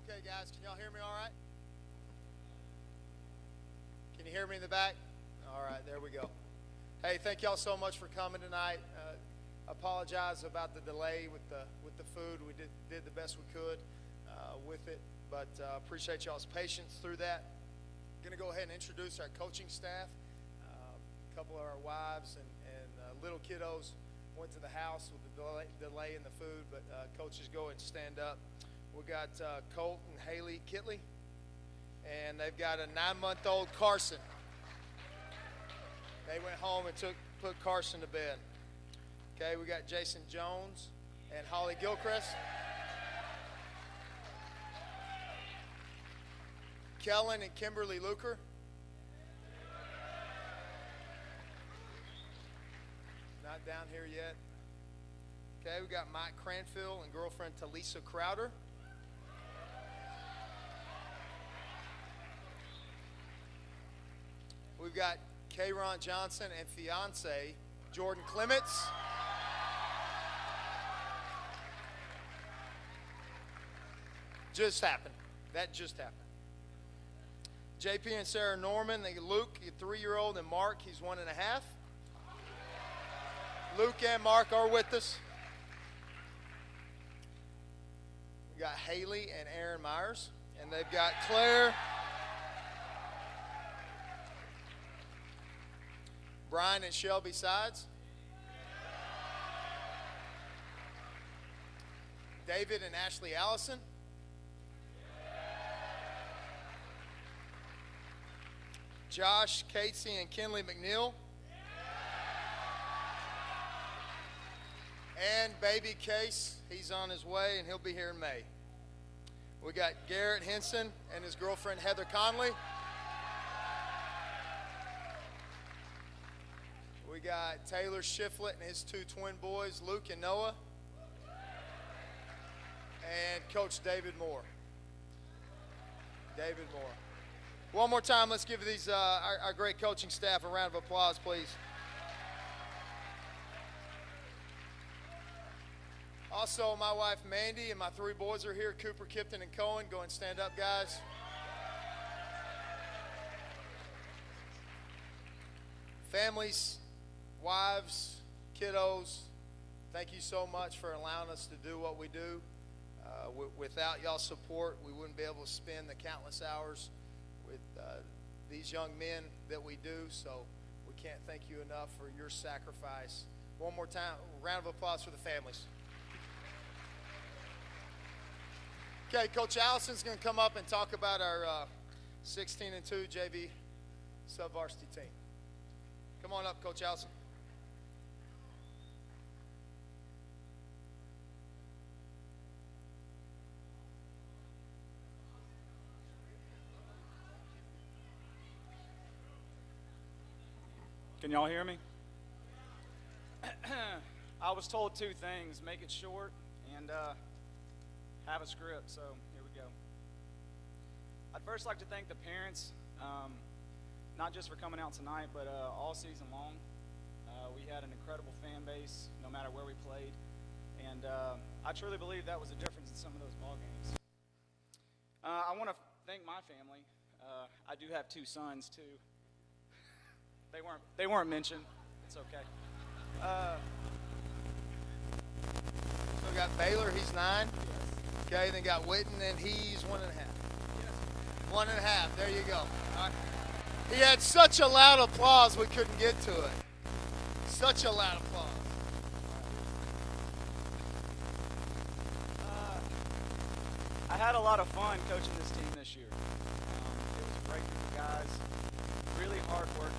Okay, guys, can y'all hear me all right? Can you hear me in the back? All right, there we go. Hey, thank y'all so much for coming tonight. Apologize about the delay with the food. We did the best we could with it, but appreciate y'all's patience through that. Going to go ahead and introduce our coaching staff. A couple of our wives and little kiddos went to the house with the delay in the food, but coaches, go ahead and stand up. We got Colt and Haley Kitley, and they've got a 9-month-old Carson. They went home and put Carson to bed. Okay, we got Jason Jones and Holly Gilchrist. Kellen and Kimberly Luker. Not down here yet. Okay, we got Mike Cranfield and girlfriend Talisa Crowder. We've got Kayron Johnson and fiance Jordan Clements. Just happened. That just happened. JP and Sarah Norman, Luke, a 3-year-old, and Mark, he's 1.5. Luke and Mark are with us. We got Haley and Aaron Myers, and they've got Claire, Brian and Shelby Sides, David and Ashley Allison, Josh, Casey, and Kenley McNeil, and baby Case, he's on his way and he'll be here in May. We got Garrett Henson and his girlfriend Heather Conley. We got Taylor Shiflett and his 2 twin boys, Luke and Noah, and Coach David Moore. David Moore. One more time, let's give these our great coaching staff a round of applause, please. Also, my wife Mandy and my 3 boys are here, Cooper, Kipton, and Cohen. Go and stand up, guys. Families, wives, kiddos, thank you so much for allowing us to do what we do. Without y'all's support, we wouldn't be able to spend the countless hours with these young men that we do, so we can't thank you enough for your sacrifice. One more time, round of applause for the families. Okay, Coach Allison's going to come up and talk about our 16-2 JV sub-varsity team. Come on up, Coach Allison. Can y'all hear me? I was told 2 things: make it short and have a script, so here we go. I'd first like to thank the parents, not just for coming out tonight, but all season long. We had an incredible fan base no matter where we played, and I truly believe that was a difference in some of those ball games. I want to thank my family. I do have 2 sons too. They weren't mentioned. It's okay. So we got Baylor, he's 9. Yes. Okay, then got Witten, and he's 1.5. Yes. 1.5. There you go. All right. He had such a loud applause we couldn't get to it. Such a loud applause. I had a lot of fun coaching this team this year. It was a great group of guys, really hard working.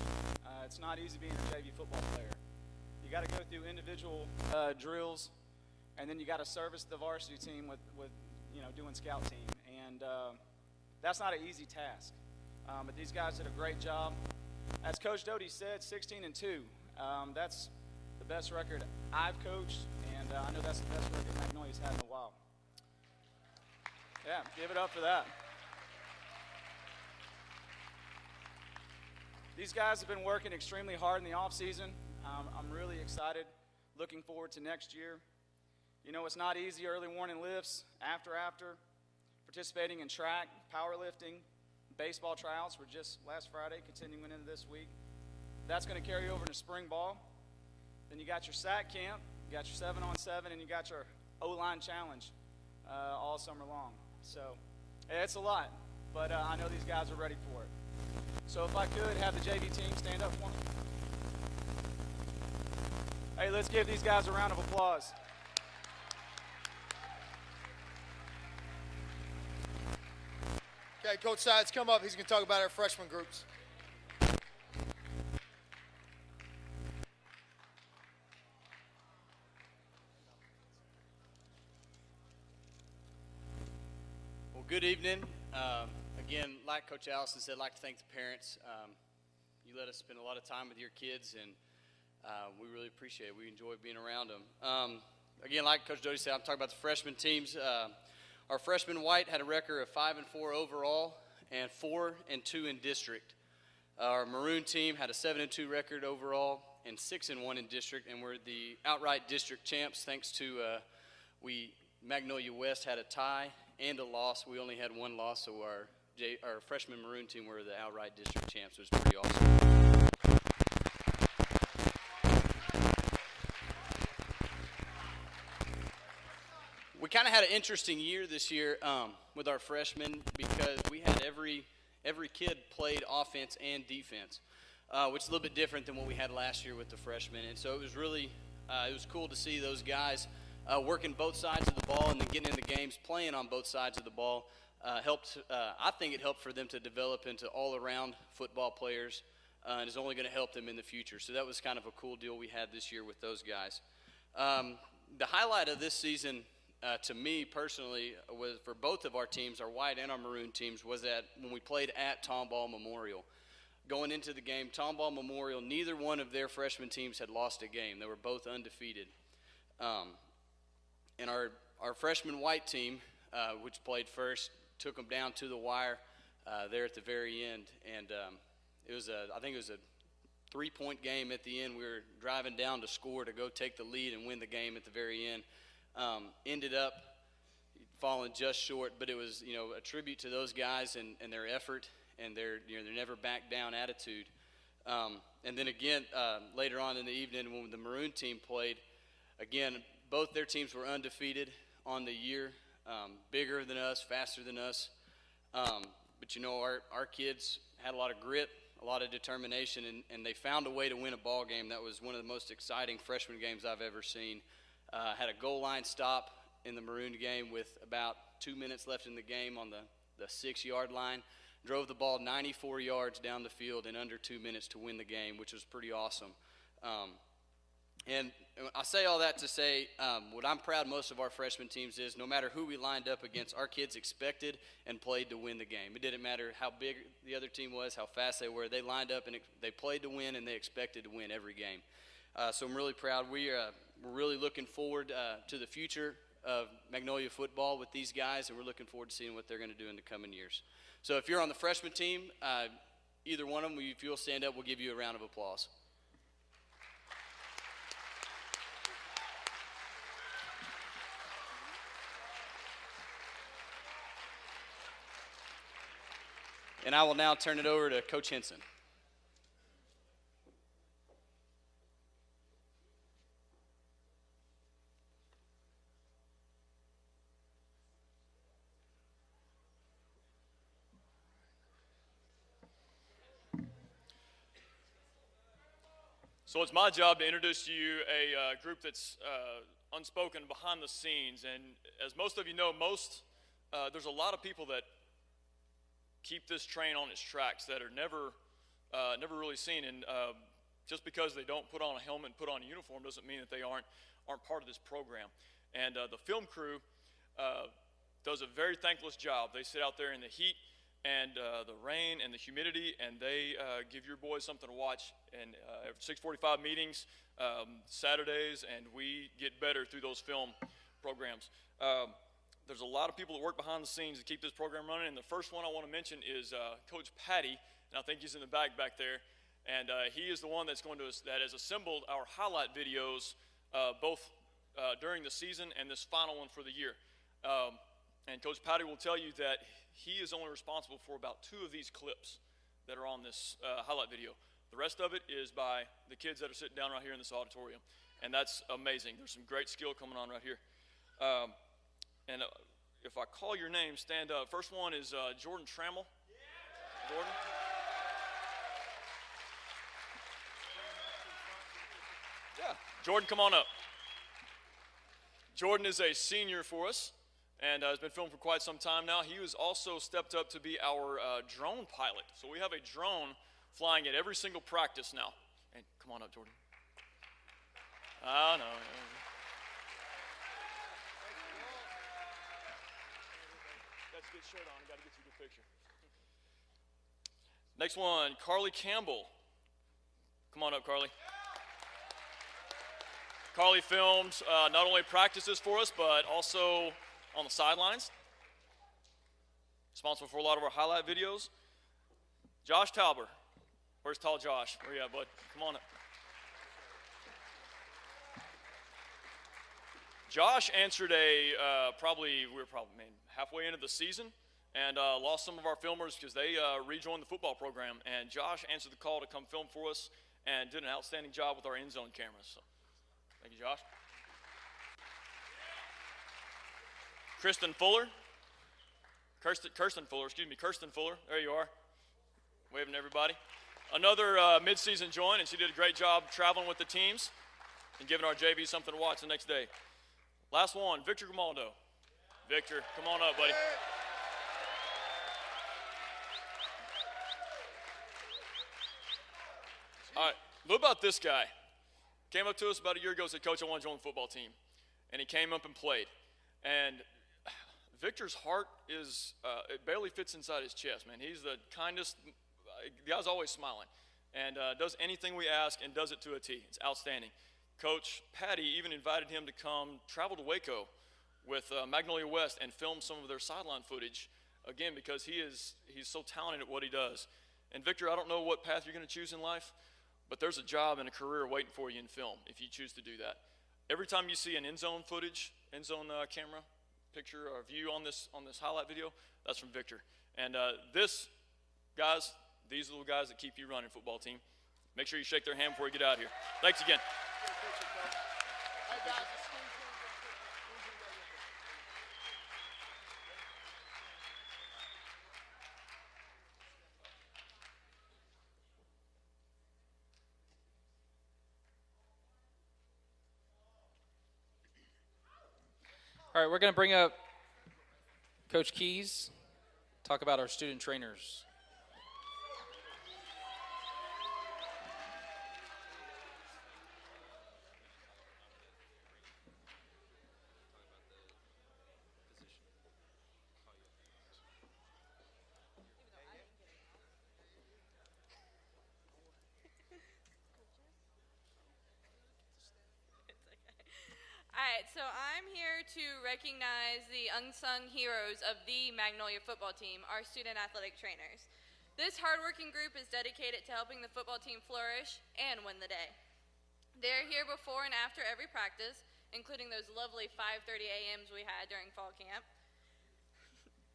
It's not easy being a JV football player. You got to go through individual drills, and then you got to service the varsity team with doing scout team, and that's not an easy task. But these guys did a great job. As Coach Doty said, 16-2. That's the best record I've coached, and I know that's the best record Magnolia's had in a while. Yeah, give it up for that. These guys have been working extremely hard in the offseason. I'm really excited, looking forward to next year. You know, it's not easy, early morning lifts, after. participating in track, powerlifting, baseball tryouts were just last Friday, continuing into this week. That's going to carry over to spring ball. Then you got your SAC camp, you got your 7-on-7, and you got your O-line challenge all summer long. So it's a lot, but I know these guys are ready for it. So if I could have the JV team stand up for me. Hey, let's give these guys a round of applause. Okay, Coach Sides, come up. He's going to talk about our freshman groups. Well, good evening. Again, like Coach Allison said, I'd like to thank the parents. You let us spend a lot of time with your kids, and we really appreciate it. We enjoy being around them. Again, like Coach Doty said, I'm talking about the freshman teams. Our freshman white had a record of 5-4 overall and 4-2 in district. Our maroon team had a 7-2 record overall and 6-1 in district, and we're the outright district champs thanks to Magnolia West had a tie and a loss. We only had one loss, so our freshman maroon team were the outright district champs, which was pretty awesome. We kind of had an interesting year this year with our freshmen because we had every kid played offense and defense, which is a little bit different than what we had last year with the freshmen. And so it was really it was cool to see those guys working both sides of the ball and then getting in the games, playing on both sides of the ball. I think it helped for them to develop into all-around football players, and is only going to help them in the future. So that was kind of a cool deal we had this year with those guys. The highlight of this season, to me personally, was for both of our teams, our white and our maroon teams, was that when we played at Tomball Memorial. Going into the game, Tomball Memorial, neither one of their freshman teams had lost a game. They were both undefeated. And our freshman white team, which played first, took them down to the wire there at the very end. And I think it was a 3-point game at the end. We were driving down to score to go take the lead and win the game at the very end. Ended up falling just short, but it was a tribute to those guys and their effort and their never back down attitude. And then again later on in the evening when the maroon team played, again both their teams were undefeated on the year, bigger than us, faster than us, but our kids had a lot of grit, a lot of determination, and they found a way to win a ball game. That was one of the most exciting freshman games I've ever seen. Had a goal line stop in the maroon game with about 2 minutes left in the game on the 6-yard line. Drove the ball 94 yards down the field in under 2 minutes to win the game, which was pretty awesome. And I say all that to say what I'm proud most of our freshman teams is no matter who we lined up against, our kids expected and played to win the game. It didn't matter how big the other team was, how fast they were. They lined up and they played to win, and they expected to win every game. So I'm really proud. We're really looking forward to the future of Magnolia football with these guys, and we're looking forward to seeing what they're going to do in the coming years. So if you're on the freshman team, either one of them, if you'll stand up, we'll give you a round of applause. And I will now turn it over to Coach Henson. So it's my job to introduce to you a group that's unspoken behind the scenes. And as most of you know, there's a lot of people that keep this train on its tracks that are never really seen. And just because they don't put on a helmet and put on a uniform doesn't mean that they aren't part of this program. And the film crew does a very thankless job. They sit out there in the heat and the rain and the humidity, and they give your boys something to watch. And 6:45 meetings, Saturdays, and we get better through those film programs. There's a lot of people that work behind the scenes to keep this program running, and the first one I want to mention is Coach Patty, and I think he's in the back there. And he is the one that has assembled our highlight videos both during the season and this final one for the year. And Coach Patty will tell you that he is only responsible for about 2 of these clips that are on this highlight video. The rest of it is by the kids that are sitting down right here in this auditorium. And that's amazing. There's some great skill coming on right here. If I call your name, stand up. First one is Jordan Trammell. Jordan. Yeah, Jordan, come on up. Jordan is a senior for us and has been filmed for quite some time now. He was also stepped up to be our drone pilot. So we have a drone flying at every single practice now. And come on up, Jordan. I know. Let's get shirt on. Got to get you a good picture. Next one, Carly Campbell. Come on up, Carly. Carly films not only practices for us, but also on the sidelines. Responsible for a lot of our highlight videos. Josh Tauber. Where's tall Josh? Where you at, bud? Come on up. Josh answered we were probably halfway into the season and lost some of our filmers because they rejoined the football program. And Josh answered the call to come film for us and did an outstanding job with our end zone cameras. So, thank you, Josh. Kirsten Fuller. Kirsten Fuller. There you are. Waving to everybody. Another mid-season join, and she did a great job traveling with the teams and giving our JV something to watch the next day. Last one, Victor Grimaldo. Victor, come on up, buddy. All right, a little about this guy. Came up to us about a year ago and said, Coach, I want to join the football team. And he came up and played. And Victor's heart it barely fits inside his chest, man. He's the kindest, the guy's always smiling. And does anything we ask and does it to a T. It's outstanding. Coach Patty even invited him to come travel to Waco with Magnolia West and film some of their sideline footage, again, because he's so talented at what he does. And Victor, I don't know what path you're going to choose in life, but there's a job and a career waiting for you in film if you choose to do that. Every time you see an end zone footage, end zone camera, picture or view on this highlight video, that's from Victor. And guys, these are the guys that keep you running, football team. Make sure you shake their hand before you get out of here. Thanks again. All right, we're going to bring up Coach Keys, talk about our student trainers. So I'm here to recognize the unsung heroes of the Magnolia football team, our student athletic trainers. This hardworking group is dedicated to helping the football team flourish and win the day. They're here before and after every practice, including those lovely 5:30 a.m.s we had during fall camp.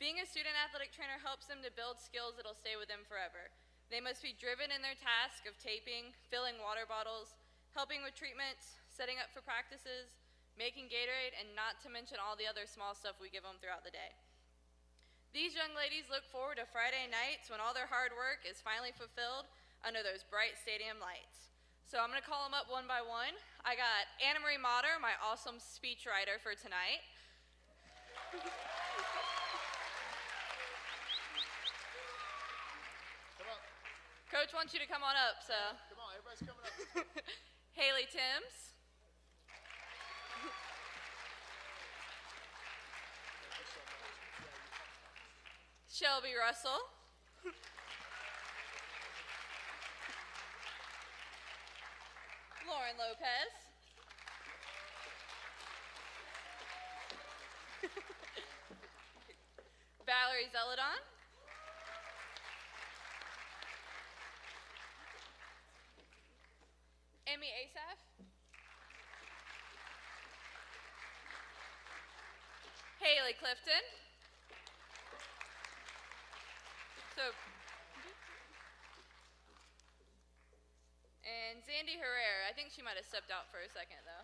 Being a student athletic trainer helps them to build skills that'll stay with them forever. They must be driven in their task of taping, filling water bottles, helping with treatments, setting up for practices, making Gatorade, and not to mention all the other small stuff we give them throughout the day. These young ladies look forward to Friday nights when all their hard work is finally fulfilled under those bright stadium lights. So I'm going to call them up one by one. I got Anna Marie Motter, my awesome speech writer for tonight. Come on. Coach wants you to come on up, so. Come on, everybody's coming up. Haley Timms. Shelby Russell. Lauren Lopez. Valerie Zeladon. Emmy Asaf. Haley Clifton. So, and Zandy Herrera, I think she might have stepped out for a second, though.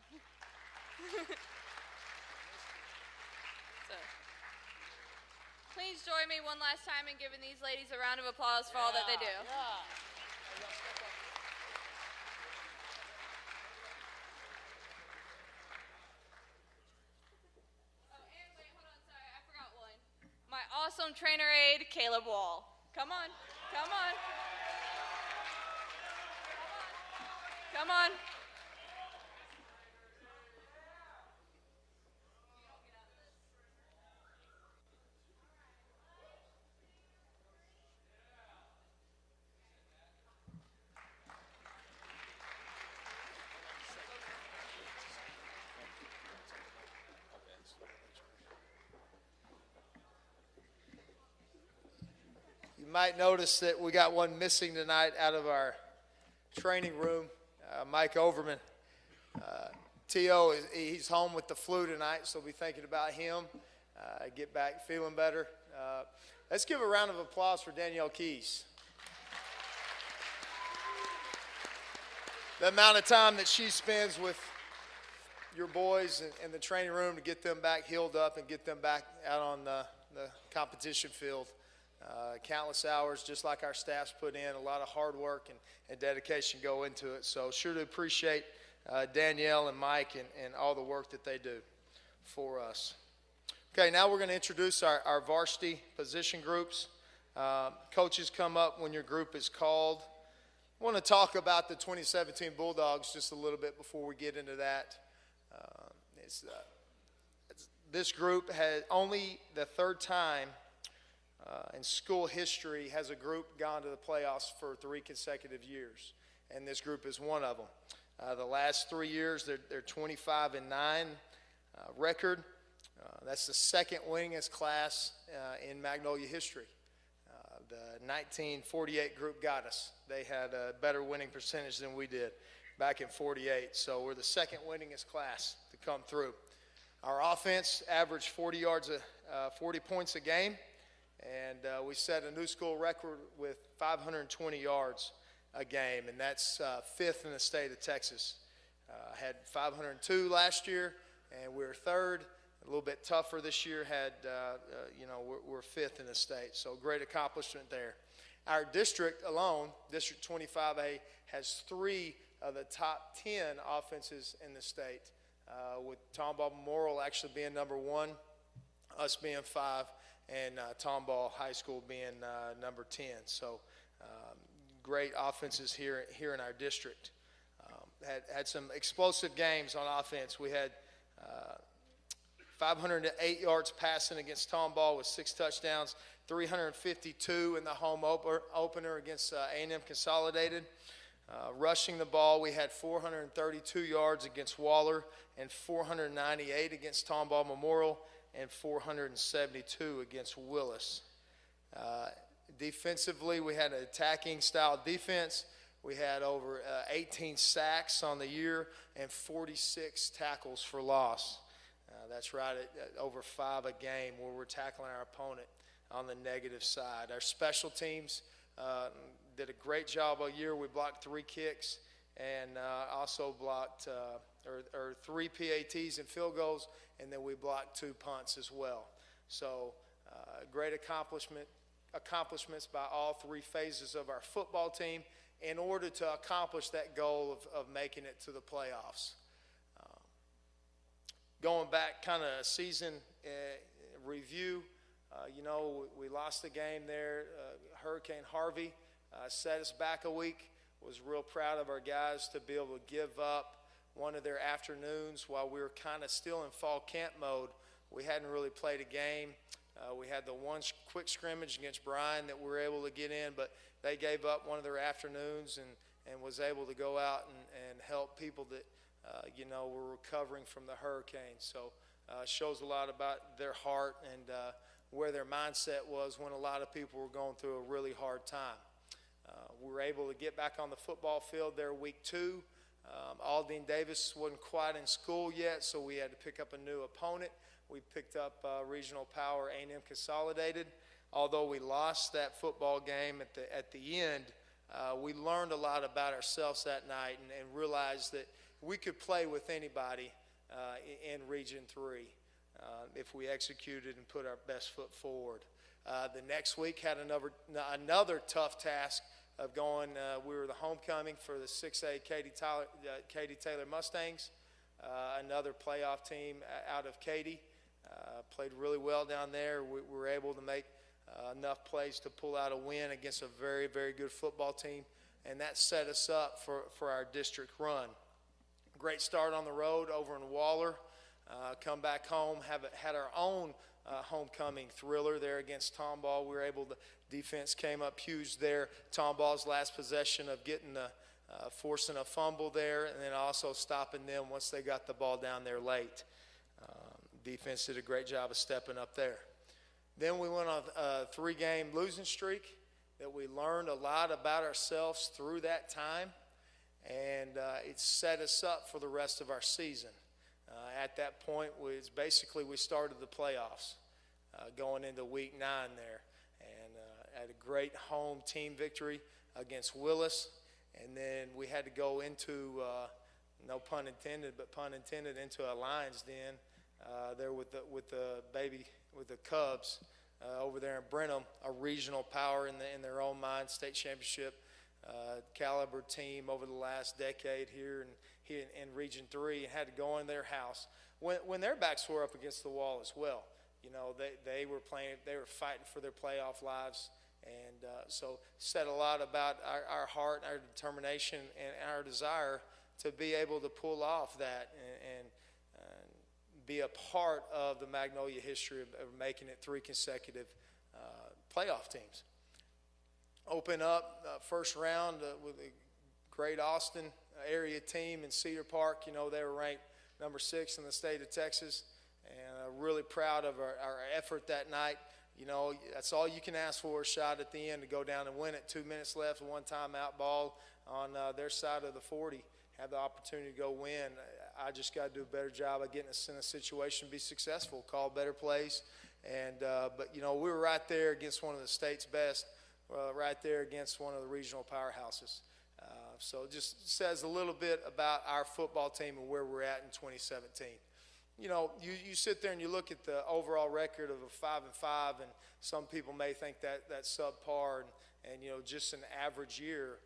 So, please join me one last time in giving these ladies a round of applause for all that they do. Yeah. Oh, and wait, hold on, sorry, I forgot one. My awesome trainer aide, Caleb Wall. Come on, come on. Come on. You might notice that we got one missing tonight out of our training room, Mike Overman. T.O., he's home with the flu tonight, so we'll be thinking about him, get back feeling better. Let's give a round of applause for Danielle Keys. The amount of time that she spends with your boys in the training room to get them back healed up and get them back out on the competition field. Countless hours, just like our staff's put in, a lot of hard work and dedication go into it. So sure to appreciate Danielle and Mike and all the work that they do for us. Okay, now we're going to introduce our varsity position groups. Coaches, come up when your group is called. I want to talk about the 2017 Bulldogs just a little bit before we get into that. This group had only the third time in school history has a group gone to the playoffs for 3 consecutive years, and this group is one of them. The last 3 years, they're 25-9 record. That's the second winningest class in Magnolia history. The 1948 group got us. They had a better winning percentage than we did back in 48, so we're the second winningest class to come through. Our offense averaged 40 points a game, and we set a new school record with 520 yards a game, and that's fifth in the state of Texas. Had 502 last year, and we're third. A little bit tougher this year. We're fifth in the state, so great accomplishment there. Our district alone, District 25A, has 3 of the top 10 offenses in the state, with Tomball Memorial actually being number 1, us being 5, and Tomball High School being number 10. So great offenses here in our district. Had some explosive games on offense. We had 508 yards passing against Tomball with 6 touchdowns, 352 in the home opener against A&M Consolidated. Rushing the ball, we had 432 yards against Waller and 498 against Tomball Memorial and 472 against Willis. Defensively, we had an attacking style defense. We had over 18 sacks on the year and 46 tackles for loss. That's right, at over 5 a game where we're tackling our opponent on the negative side. Our special teams did a great job all year. We blocked 3 kicks and also blocked 3 PATs and field goals, and then we blocked 2 punts as well. So great accomplishments by all 3 phases of our football team in order to accomplish that goal of making it to the playoffs. Going back kind of season review, we lost the game there. Hurricane Harvey set us back a week. Was real proud of our guys to be able to give up one of their afternoons while we were kind of still in fall camp mode. We hadn't really played a game. We had the one quick scrimmage against Bryan that we were able to get in, but they gave up one of their afternoons and was able to go out and help people that were recovering from the hurricane. So shows a lot about their heart and where their mindset was when a lot of people were going through a really hard time. We were able to get back on the football field there week 2. Aldine Davis wasn't quite in school yet, so we had to pick up a new opponent. We picked up regional power A&M Consolidated. although we lost that football game at the end, we learned a lot about ourselves that night and realized that we could play with anybody in Region 3 if we executed and put our best foot forward. The next week had another tough task of going. We were the homecoming for the 6A Katy Taylor Mustangs, another playoff team out of Katy. Played really well down there. We were able to make enough plays to pull out a win against a very, very good football team, and that set us up for our district run. Great start on the road over in Waller. Come back home, had our own homecoming thriller there against Tomball. We were able to, defense came up huge there. Tomball's last possession of getting forcing a fumble there, and then also stopping them once they got the ball down there late. Defense did a great job of stepping up there. Then we went on a 3-game losing streak that we learned a lot about ourselves through that time, and it set us up for the rest of our season. At that point, we started the playoffs going into week 9 there, and had a great home team victory against Willis, and then we had to go into, no pun intended, but pun intended, into a Lions Den there with the Cubs over there in Brenham, a regional power in their own mind, state championship caliber team over the last decade here in Region 3, and had to go in their house when their backs were up against the wall as well. You know, they were fighting for their playoff lives, and so said a lot about our heart, our determination, and our desire to be able to pull off that and be a part of the Magnolia history of making it 3 consecutive playoff teams. Open up first round with a great Austin area team in Cedar Park. You know, they were ranked number 6 in the state of Texas, and really proud of our effort that night. You know, that's all you can ask for, a shot at the end to go down and win it. 2 minutes left, 1 timeout ball on their side of the 40. Have the opportunity to go win. I just got to do a better job of getting us in a situation to be successful, call better plays. And but, you know, we were right there against one of the state's best, right there against one of the regional powerhouses. So it just says a little bit about our football team and where we're at in 2017. You know, you sit there and you look at the overall record of a 5-5, and some people may think that's subpar and you know, just an average year.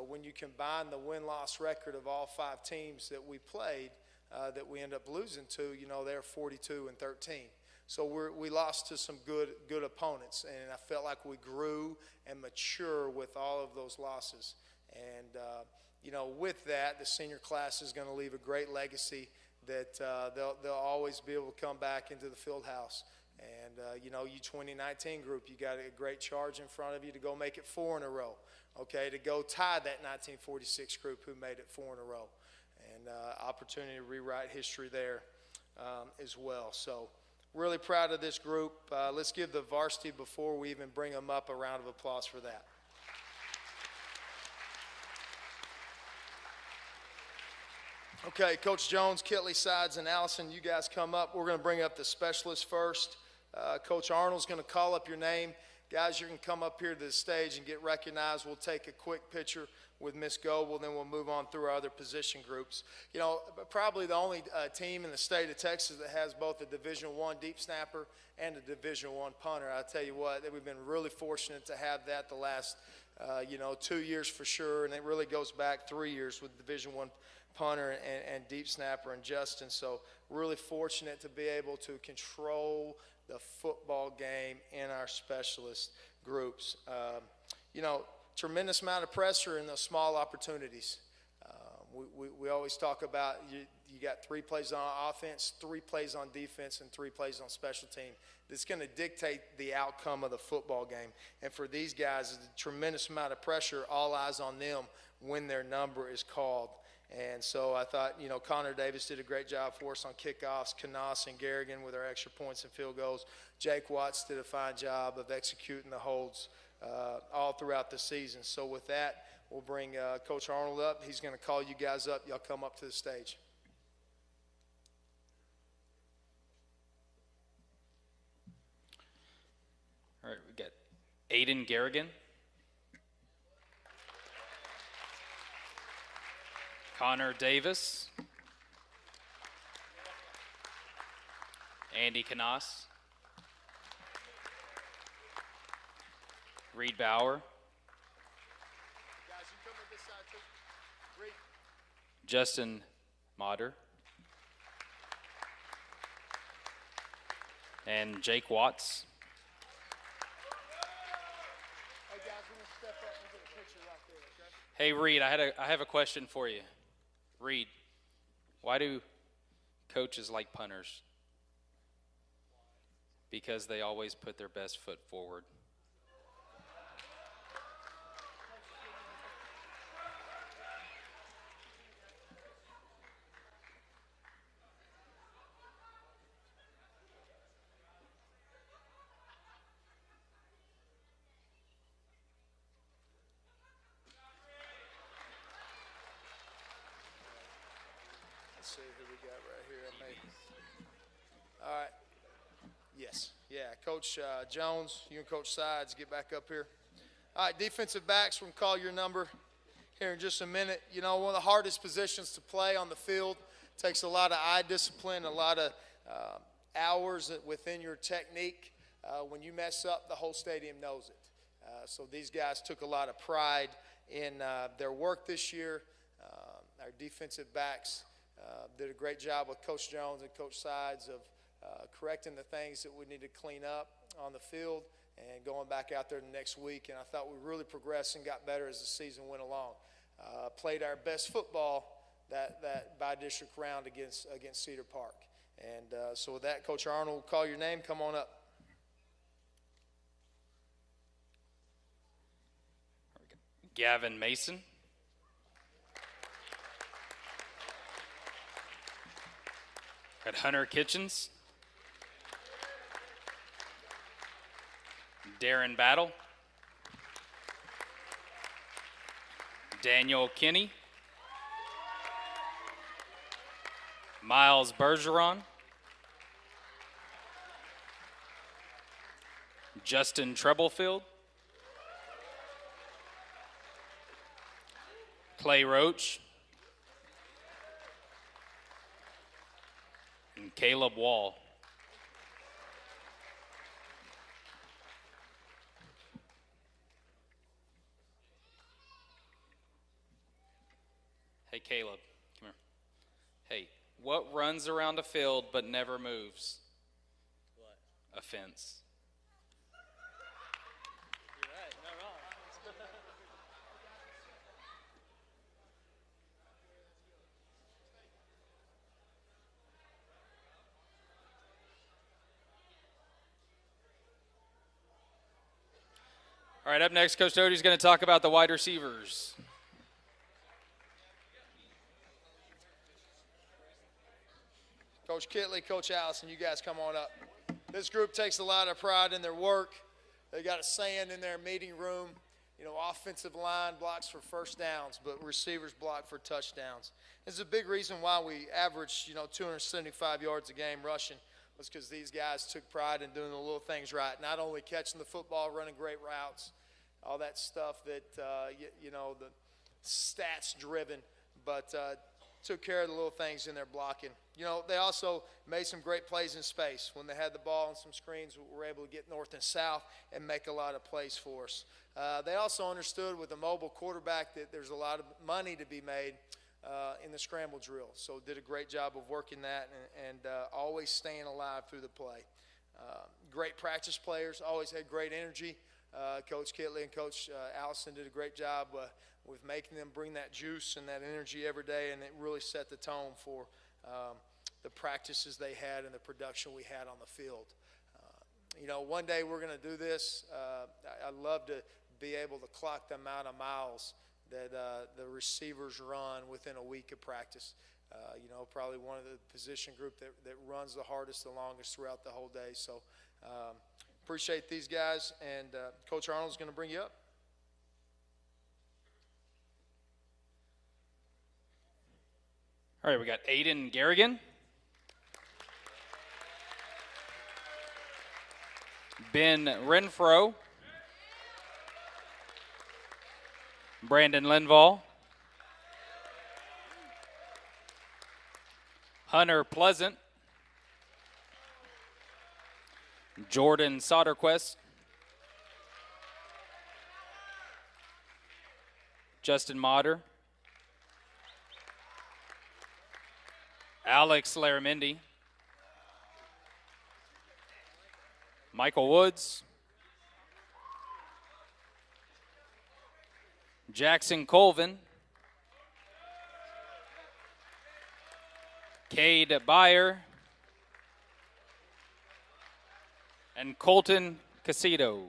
When you combine the win-loss record of all 5 teams that we played, that we end up losing to, you know, they're 42-13. So we lost to some good opponents, and I felt like we grew and matured with all of those losses. And you know, with that, the senior class is going to leave a great legacy that they'll always be able to come back into the field house. And you know, you 2019 group, you got a great charge in front of you to go make it 4 in a row. Okay, to go tie that 1946 group who made it 4 in a row, and opportunity to rewrite history there as well. So really proud of this group. Let's give the varsity, before we even bring them up, a round of applause for that. Okay, Coach Jones, Kitley, Sides, and Allison, you guys come up. We're going to bring up the specialists first. Coach Arnold's going to call up your name. Guys, you can come up here to the stage and get recognized. We'll take a quick picture with Miss Goebel, then we'll move on through our other position groups. You know, probably the only team in the state of Texas that has both a Division I deep snapper and a Division I punter. I tell you what, we've been really fortunate to have that the last, you know, 2 years for sure, and it really goes back 3 years with Division I punter and deep snapper and Justin. So really fortunate to be able to control the football game in our specialist groups. You know, tremendous amount of pressure in those small opportunities. We always talk about you got 3 plays on offense, 3 plays on defense, and 3 plays on special team. That's going to dictate the outcome of the football game. And for these guys, it's a tremendous amount of pressure, all eyes on them when their number is called. And so I thought, you know, Connor Davis did a great job for us on kickoffs, Canas and Garrigan with our extra points and field goals. Jake Watts did a fine job of executing the holds all throughout the season. So with that, we'll bring Coach Arnold up. He's going to call you guys up. Y'all come up to the stage. All right, we got Aiden Garrigan. Connor Davis. Andy Canas. Reed Bauer. Guys, you come to this side too. Reed. Justin Motter. And Jake Watts. Hey guys, we're gonna step up and get a picture right there, okay? Hey Reed, I have a question for you. Reed, why do coaches like punters? Because they always put their best foot forward. Let's see who we got right here. All right. Yes. Yeah. Coach Jones, you and Coach Sides, get back up here. All right, defensive backs, we're going to call your number here in just a minute. You know, one of the hardest positions to play on the field. Takes a lot of eye discipline, a lot of hours within your technique. When you mess up, the whole stadium knows it. So these guys took a lot of pride in their work this year. Our defensive backs did a great job with Coach Jones and Coach Sides of correcting the things that we need to clean up on the field and going back out there the next week. And I thought we really progressed and got better as the season went along. Played our best football that by-district round against Cedar Park. And so with that, Coach Arnold, we'll call your name. Come on up. Gavin Mason. Got Hunter Kitchens. Darren Battle. Daniel Kinney. Miles Bergeron. Justin Treblefield. Clay Roach. And Caleb Wall. Hey, Caleb, come here. Hey, what runs around a field but never moves? What? A fence. You're right, not wrong. All right, up next, Coach Doty's going to talk about the wide receivers. Coach Kitley, Coach Allison, you guys come on up. This group takes a lot of pride in their work. They got a saying in their meeting room, you know, offensive line blocks for first downs, but receivers block for touchdowns. This is a big reason why we averaged, 275 yards a game rushing, was because these guys took pride in doing the little things right, not only catching the football, running great routes, all that stuff that, the stats-driven, but took care of the little things in their blocking. They also made some great plays in space. When they had the ball and some screens, we were able to get north and south and make a lot of plays for us. They also understood with a mobile quarterback that there's a lot of money to be made in the scramble drill. So did a great job of working that and always staying alive through the play. Great practice players, always had great energy. Coach Kitley and Coach Allison did a great job with making them bring that juice and that energy every day, and it really set the tone for the practices they had and the production we had on the field. One day we're going to do this. I'd love to be able to clock the amount of miles that the receivers run within a week of practice. Probably one of the position group that runs the hardest, the longest throughout the whole day. So appreciate these guys, and Coach Arnold's going to bring you up. All right, we got Aiden Garrigan. Ben Renfro, Brandon Linval, Hunter Pleasant, Jordan Soderquist, Justin Motter, Alex Laramendi, Michael Woods, Jackson Colvin, Cade Byer, and Colton Casito.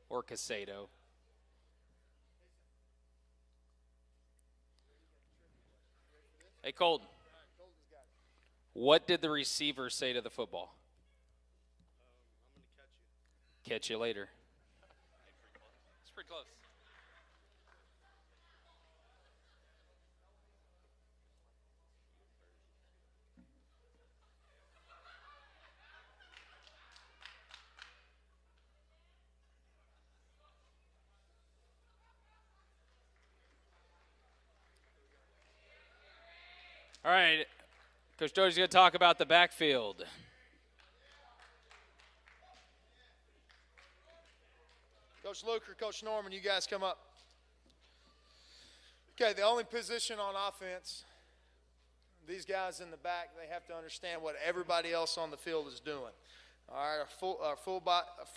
Or Casado. Hey, Colton. What did the receiver say to the football? I'm going to catch you. Catch you later. It's pretty close. All right, Coach Doty's going to talk about the backfield. Coach Luke or Coach Norman, you guys come up. Okay, the only position on offense, these guys in the back, they have to understand what everybody else on the field is doing. All right, our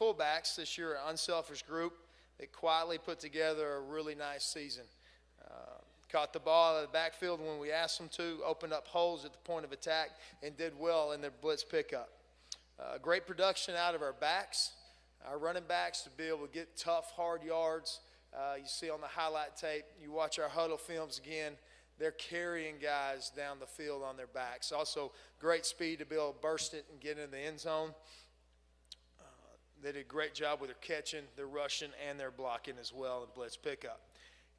fullbacks this year are an unselfish group that quietly put together a really nice season. Caught the ball out of the backfield when we asked them to, opened up holes at the point of attack, and did well in their blitz pickup. Great production out of our backs, our running backs to be able to get tough, hard yards. You see on the highlight tape, you watch our huddle films again, they're carrying guys down the field on their backs. Also, great speed to be able to burst it and get in the end zone. They did a great job with their catching, their rushing, and their blocking as well in blitz pickup.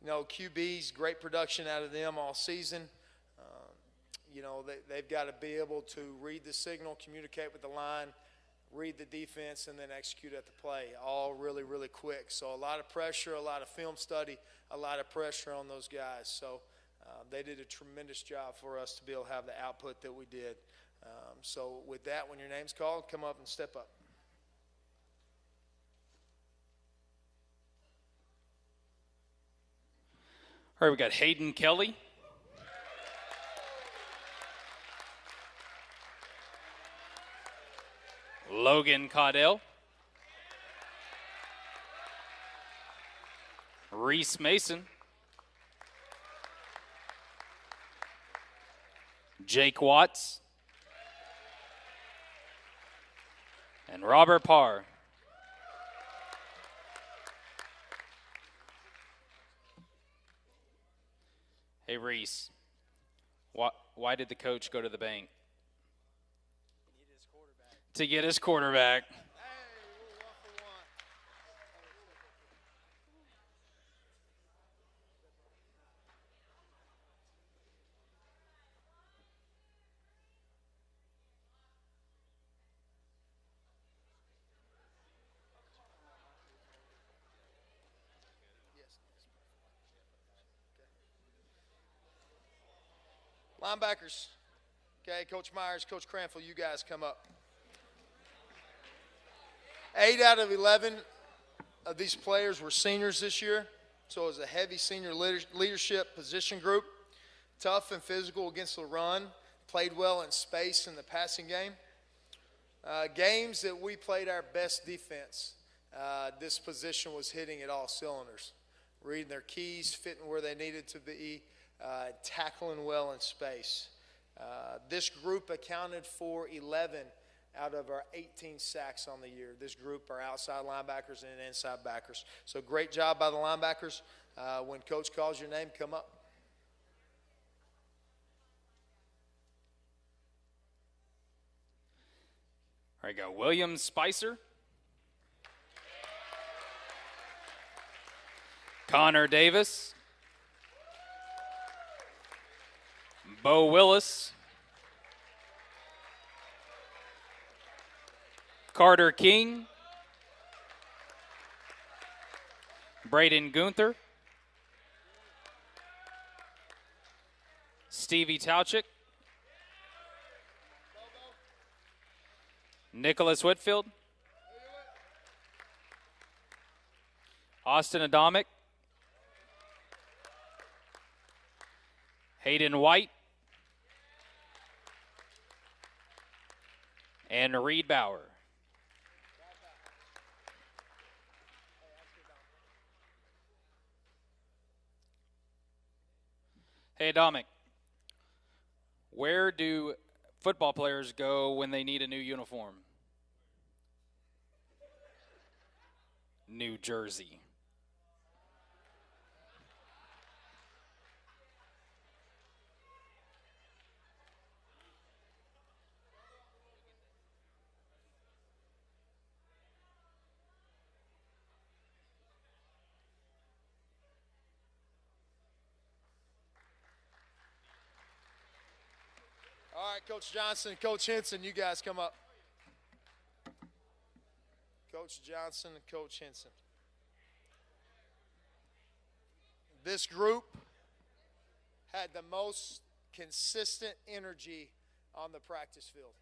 You know, QBs, great production out of them all season. You know, they've got to be able to read the signal, communicate with the line, read the defense, and then execute at the play, all really, really quick. So a lot of pressure, a lot of film study, a lot of pressure on those guys. So they did a tremendous job for us to be able to have the output that we did. So with that, when your name's called, come up and step up. All right, we got Hayden Kelly. Logan Caudell. Reese Mason. Jake Watts. And Robert Parr. Hey, Reese, why did the coach go to the bank? To get his quarterback. Hey, we're 1 for 1. Linebackers. Okay, Coach Myers, Coach Cranfield, you guys come up. 8 out of 11 of these players were seniors this year, so it was a heavy senior leadership position group. Tough and physical against the run, played well in space in the passing game. Games that we played our best defense, this position was hitting at all cylinders, reading their keys, fitting where they needed to be, tackling well in space. This group accounted for 11 out of our 18 sacks on the year. This group are outside linebackers and inside backers. So great job by the linebackers. When Coach calls your name, come up. All right, go William Spicer. Connor Davis. Bo Willis. Carter King. Braden Gunther. Stevie Tauchik. Nicholas Whitfield. Austin Adamic. Hayden White. And Reed Bauer. Hey, Adamic, where do football players go when they need a new uniform? New Jersey. All right, Coach Johnson, Coach Henson, you guys come up. Coach Johnson and Coach Henson. This group had the most consistent energy on the practice field.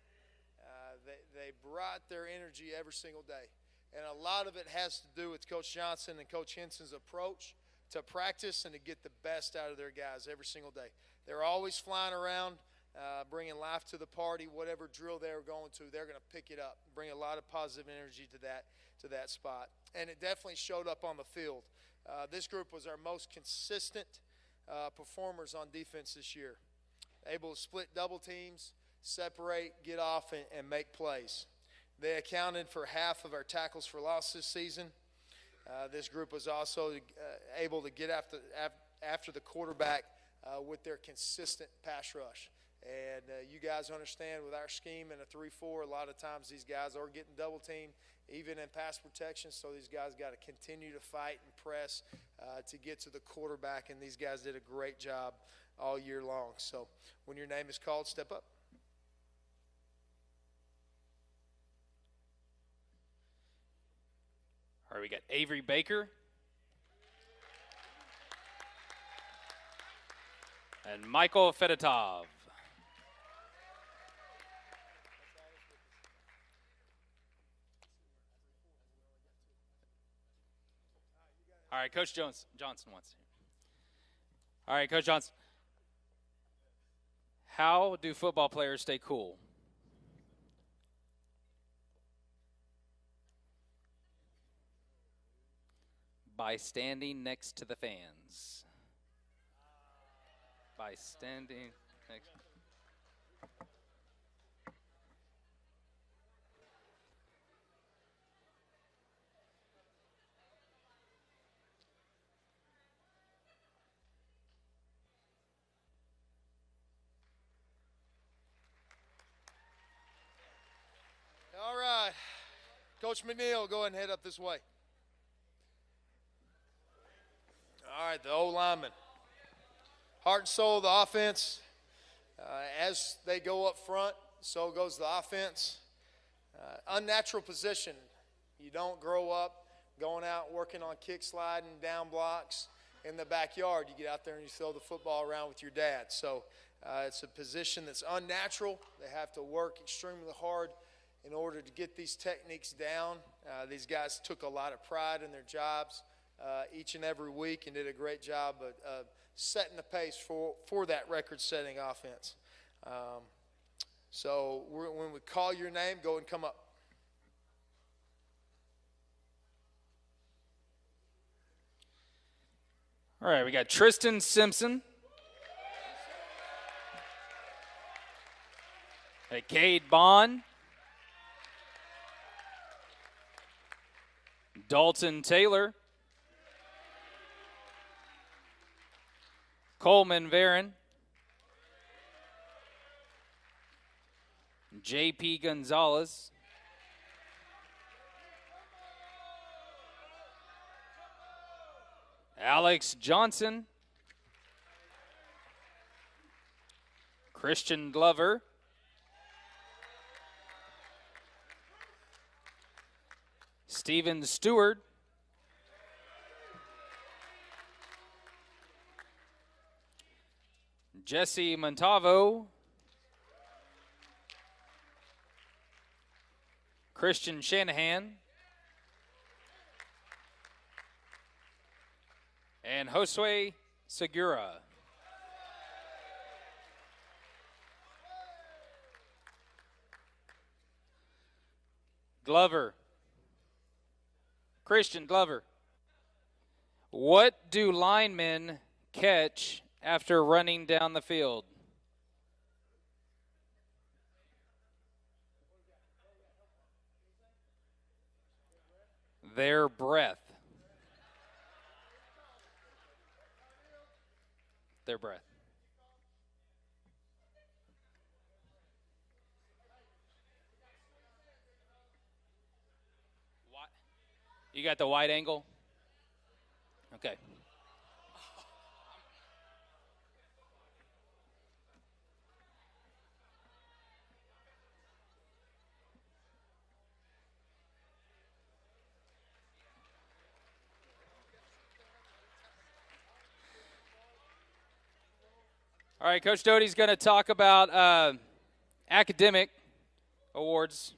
They brought their energy every single day. And a lot of it has to do with Coach Johnson and Coach Henson's approach to practice and to get the best out of their guys every single day. They're always flying around, bringing life to the party. Whatever drill they're going to, they're going to pick it up, bring a lot of positive energy to that spot. And it definitely showed up on the field. This group was our most consistent performers on defense this year. Able to split double teams, separate, get off, and make plays. They accounted for half of our tackles for loss this season. This group was also able to get after the quarterback with their consistent pass rush. And you guys understand with our scheme in a 3-4, a lot of times these guys are getting double teamed, even in pass protection. So these guys got to continue to fight and press to get to the quarterback. And these guys did a great job all year long. So when your name is called, step up. All right, we got Avery Baker. And Michael Fedotov. All right, Coach Johnson wants to. All right, Coach Johnson. How do football players stay cool? By standing next to the fans. By standing next. All right. Coach McNeil, go ahead and head up this way. All right, the O-lineman. Heart and soul of the offense. As they go up front, so goes the offense. Unnatural position. You don't grow up going out working on kick sliding, down blocks in the backyard. You get out there and you throw the football around with your dad. So it's a position that's unnatural. They have to work extremely hard in order to get these techniques down. These guys took a lot of pride in their jobs each and every week and did a great job of setting the pace for that record-setting offense. So when we call your name, go and come up. All right, we got Tristan Simpson. Cade Bond. Dalton Taylor. Coleman Varon. J.P. Gonzalez. Alex Johnson. Christian Glover. Steven Stewart. Jesse Montavo. Christian Shanahan. And Josue Segura. Glover. Christian Glover. What do linemen catch after running down the field? Their breath. Their breath. You got the wide angle? Okay. All right, Coach Doty's going to talk about academic awards.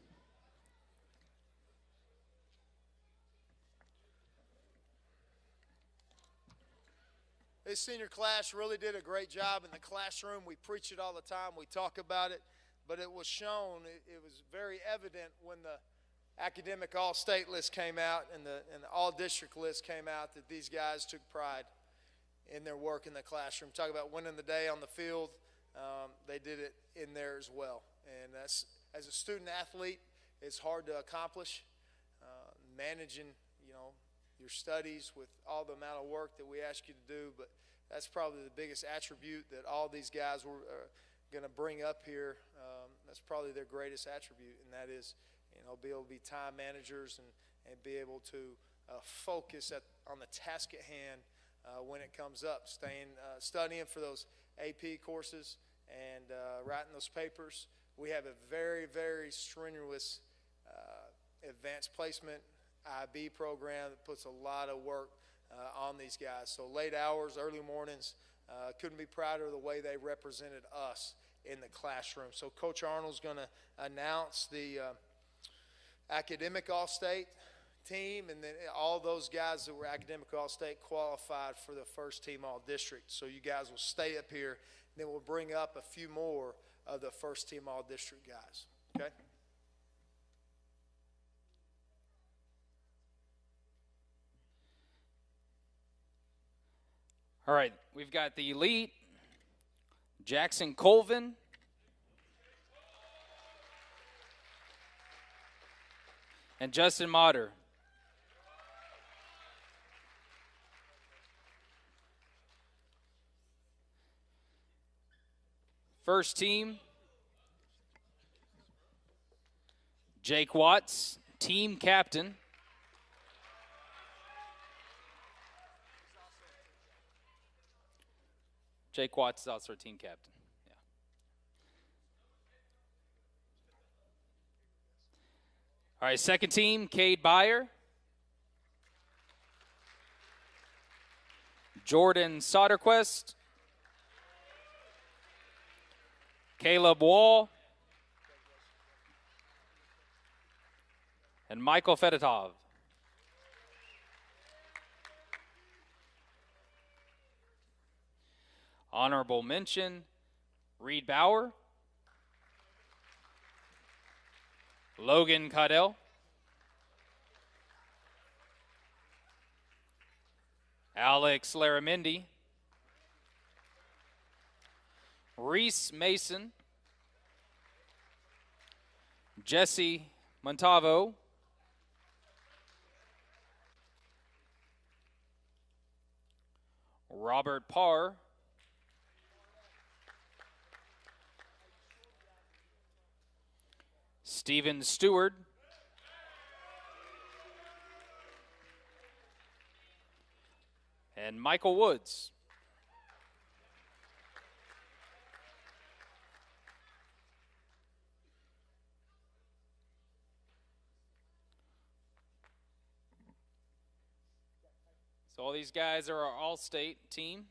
This senior class really did a great job in the classroom. We preach it all the time. We talk about it, but it was shown. It was very evident when the academic all-state list came out and the all-district list came out that these guys took pride in their work in the classroom. Talk about winning the day on the field. They did it in there as well. And that's, as a student athlete, it's hard to accomplish. Managing, your studies with all the amount of work that we ask you to do, but that's probably the biggest attribute that all these guys were going to bring up here. That's probably their greatest attribute, and that is, be able to be time managers and be able to focus on the task at hand when it comes up, studying for those AP courses and writing those papers. We have a very, very strenuous advanced placement IB program that puts a lot of work on these guys. So late hours, early mornings, couldn't be prouder of the way they represented us in the classroom. So Coach Arnold's going to announce the academic all-state team, and then all those guys that were academic all-state qualified for the first team all-district. So you guys will stay up here, and then we'll bring up a few more of the first team all-district guys, okay? All right, we've got the elite, Jackson Colvin, and Justin Motter. First team, Jake Watts, team captain. Jake Watts is also our team captain. Yeah. All right, second team, Cade Byer. Jordan Soderquist. Caleb Wall. And Michael Fedotov. Honorable mention, Reed Bauer, Logan Caudell, Alex Laramendi, Reese Mason, Jesse Montavo, Robert Parr, Steven Stewart, and Michael Woods. So all these guys are our all-state team.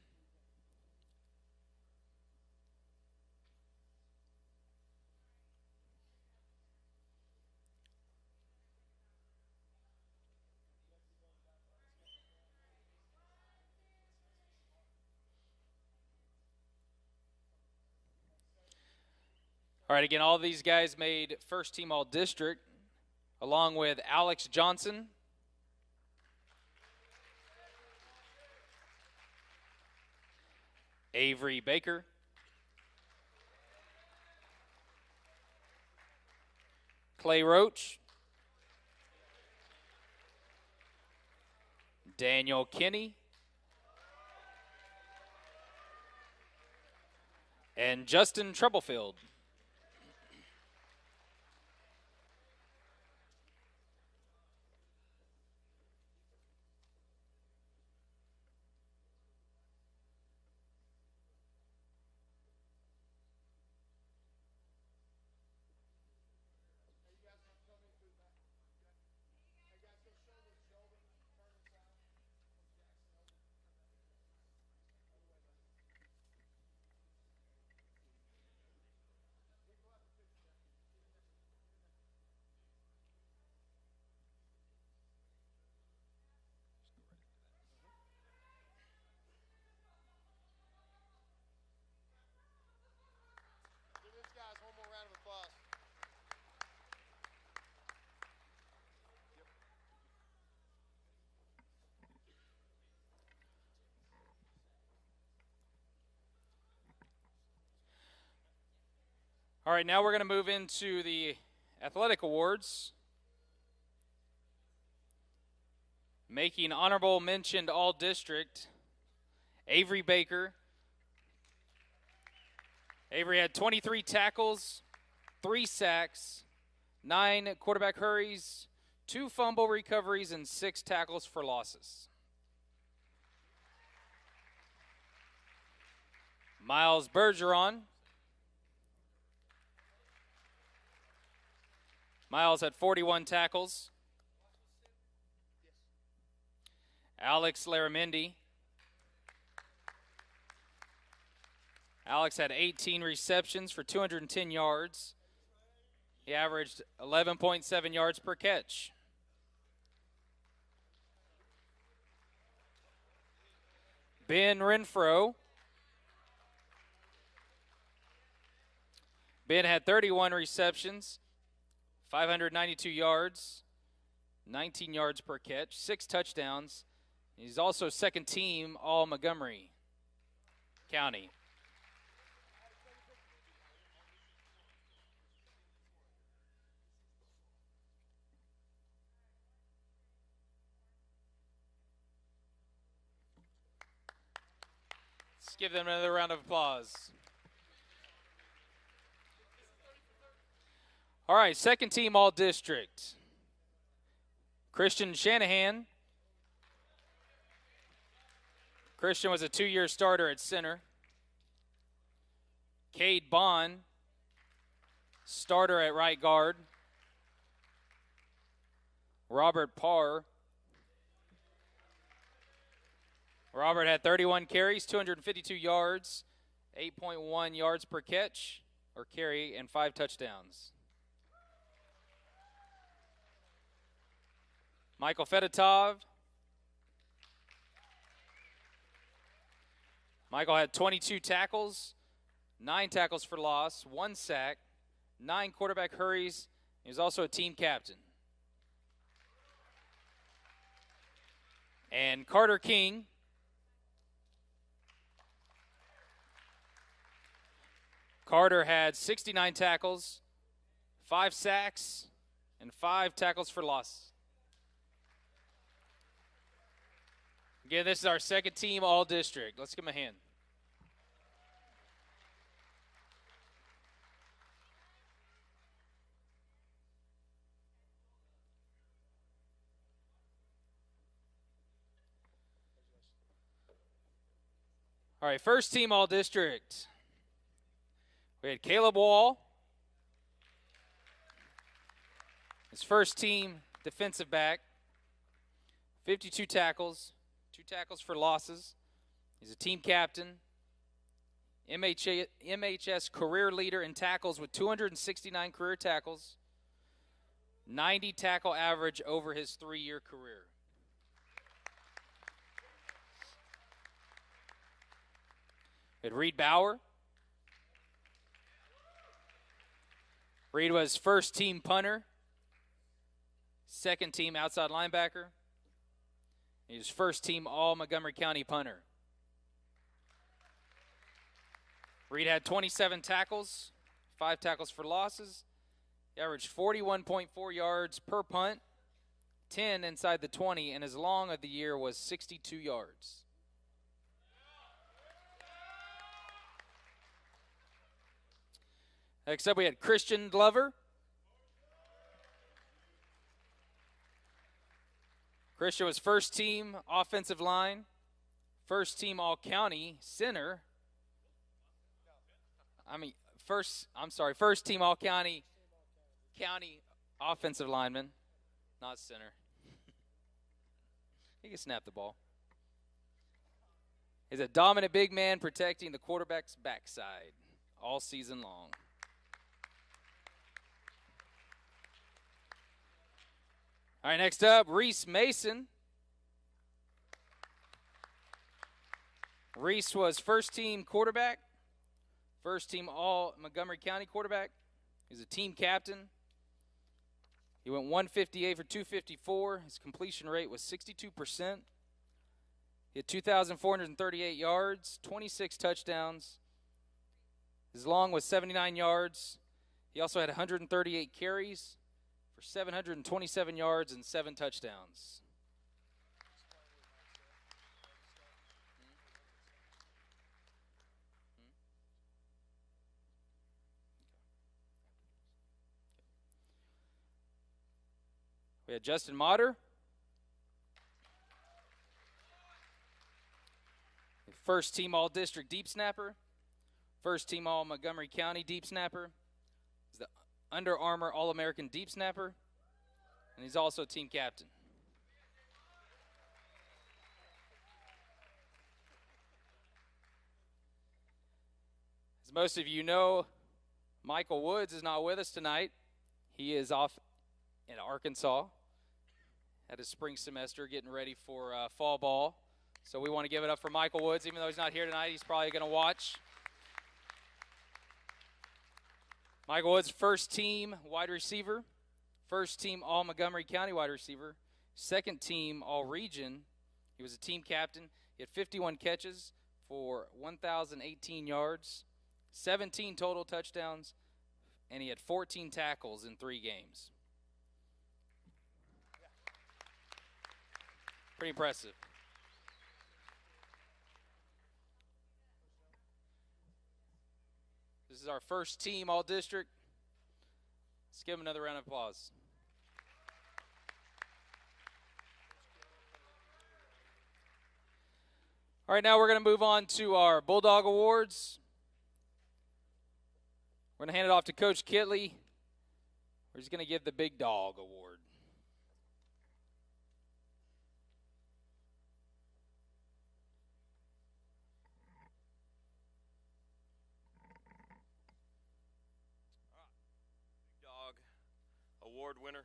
All right, again, all these guys made first team all-district, along with Alex Johnson, Avery Baker, Clay Roach, Daniel Kinney, and Justin Treblefield. Give these guys one more round of applause. All right, now we're going to move into the athletic awards. Making honorable mention all district, Avery Baker. Avery had 23 tackles, 3 sacks, 9 quarterback hurries, 2 fumble recoveries, and 6 tackles for losses. Miles Bergeron. Miles had 41 tackles. Alex Laramendi. Alex had 18 receptions for 210 yards. He averaged 11.7 yards per catch. Ben Renfro. Ben had 31 receptions, 592 yards, 19 yards per catch, 6 touchdowns. He's also second team all Montgomery County. Let's give them another round of applause. All right, second team all district. Christian Shanahan. Christian was a 2-year starter at center. Cade Bond, starter at right guard. Robert Parr. Robert had 31 carries, 252 yards, 8.1 yards per catch or carry, and 5 touchdowns. Michael Fedotov. Michael had 22 tackles, 9 tackles for loss, 1 sack, 9 quarterback hurries. He was also a team captain. And Carter King. Carter had 69 tackles, 5 sacks, and 5 tackles for loss. Again, this is our second team all district. Let's give him a hand. All right, first team all district. We had Caleb Wall. His first team defensive back. 52 tackles, 2 tackles for losses. He's a team captain, MHS career leader in tackles with 269 career tackles, 90 tackle average over his 3-year career. We had Reed Bauer. Reed was first team punter, second team outside linebacker. He was first team all Montgomery County punter. Reed had 27 tackles, 5 tackles for losses. He averaged 41.4 yards per punt, 10 inside the 20, and his long of the year was 62 yards. Next up, we had Christian Glover. Christian was first team offensive line, first team all-county center. First team all-county offensive lineman, not center. He can snap the ball. He's a dominant big man protecting the quarterback's backside all season long. All right, next up, Reese Mason. Reese was first team quarterback, first team all Montgomery County quarterback. He's a team captain. He went 158 for 254. His completion rate was 62%. He had 2,438 yards, 26 touchdowns. His long was 79 yards. He also had 138 carries for 727 yards and 7 touchdowns. We had Justin Motter. First team all-district deep snapper. First team all Montgomery County deep snapper. He's the Under Armour All-American deep snapper. And he's also team captain. As most of you know, Michael Woods is not with us tonight. He is off in Arkansas at his spring semester getting ready for fall ball. So we want to give it up for Michael Woods. Even though he's not here tonight, he's probably going to watch. Michael Woods, first team wide receiver, first team all Montgomery County wide receiver, second team all region. He was a team captain. He had 51 catches for 1,018 yards, 17 total touchdowns, and he had 14 tackles in 3 games. Pretty impressive. This is our first team all-district. Let's give him another round of applause. All right, now we're going to move on to our Bulldog Awards. We're going to hand it off to Coach Kitley. He's going to give the Big Dog Award. Award winner.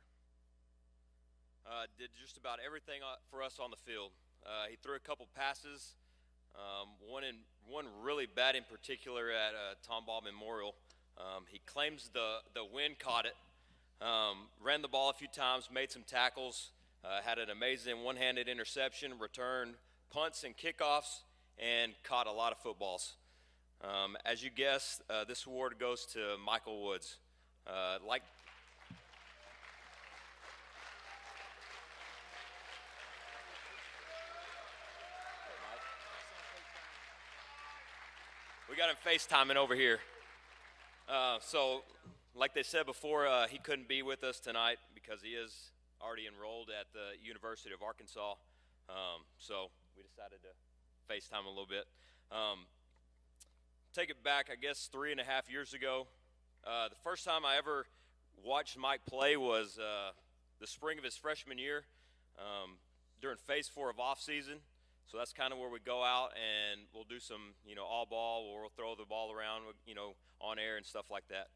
Did just about everything for us on the field. He threw a couple passes, one really bad in particular at Tom Ball Memorial. He claims the wind caught it, ran the ball a few times, made some tackles, had an amazing one-handed interception, returned punts and kickoffs, and caught a lot of footballs. As you guessed, this award goes to Michael Woods. We got him FaceTiming over here. So, like they said before, he couldn't be with us tonight because he is already enrolled at the University of Arkansas. So we decided to FaceTime a little bit. Take it back, I guess, 3.5 years ago. The first time I ever watched Mike play was the spring of his freshman year during Phase 4 of off-season. So that's kind of where we go out and we'll do some, all ball, or we'll throw the ball around, on air and stuff like that.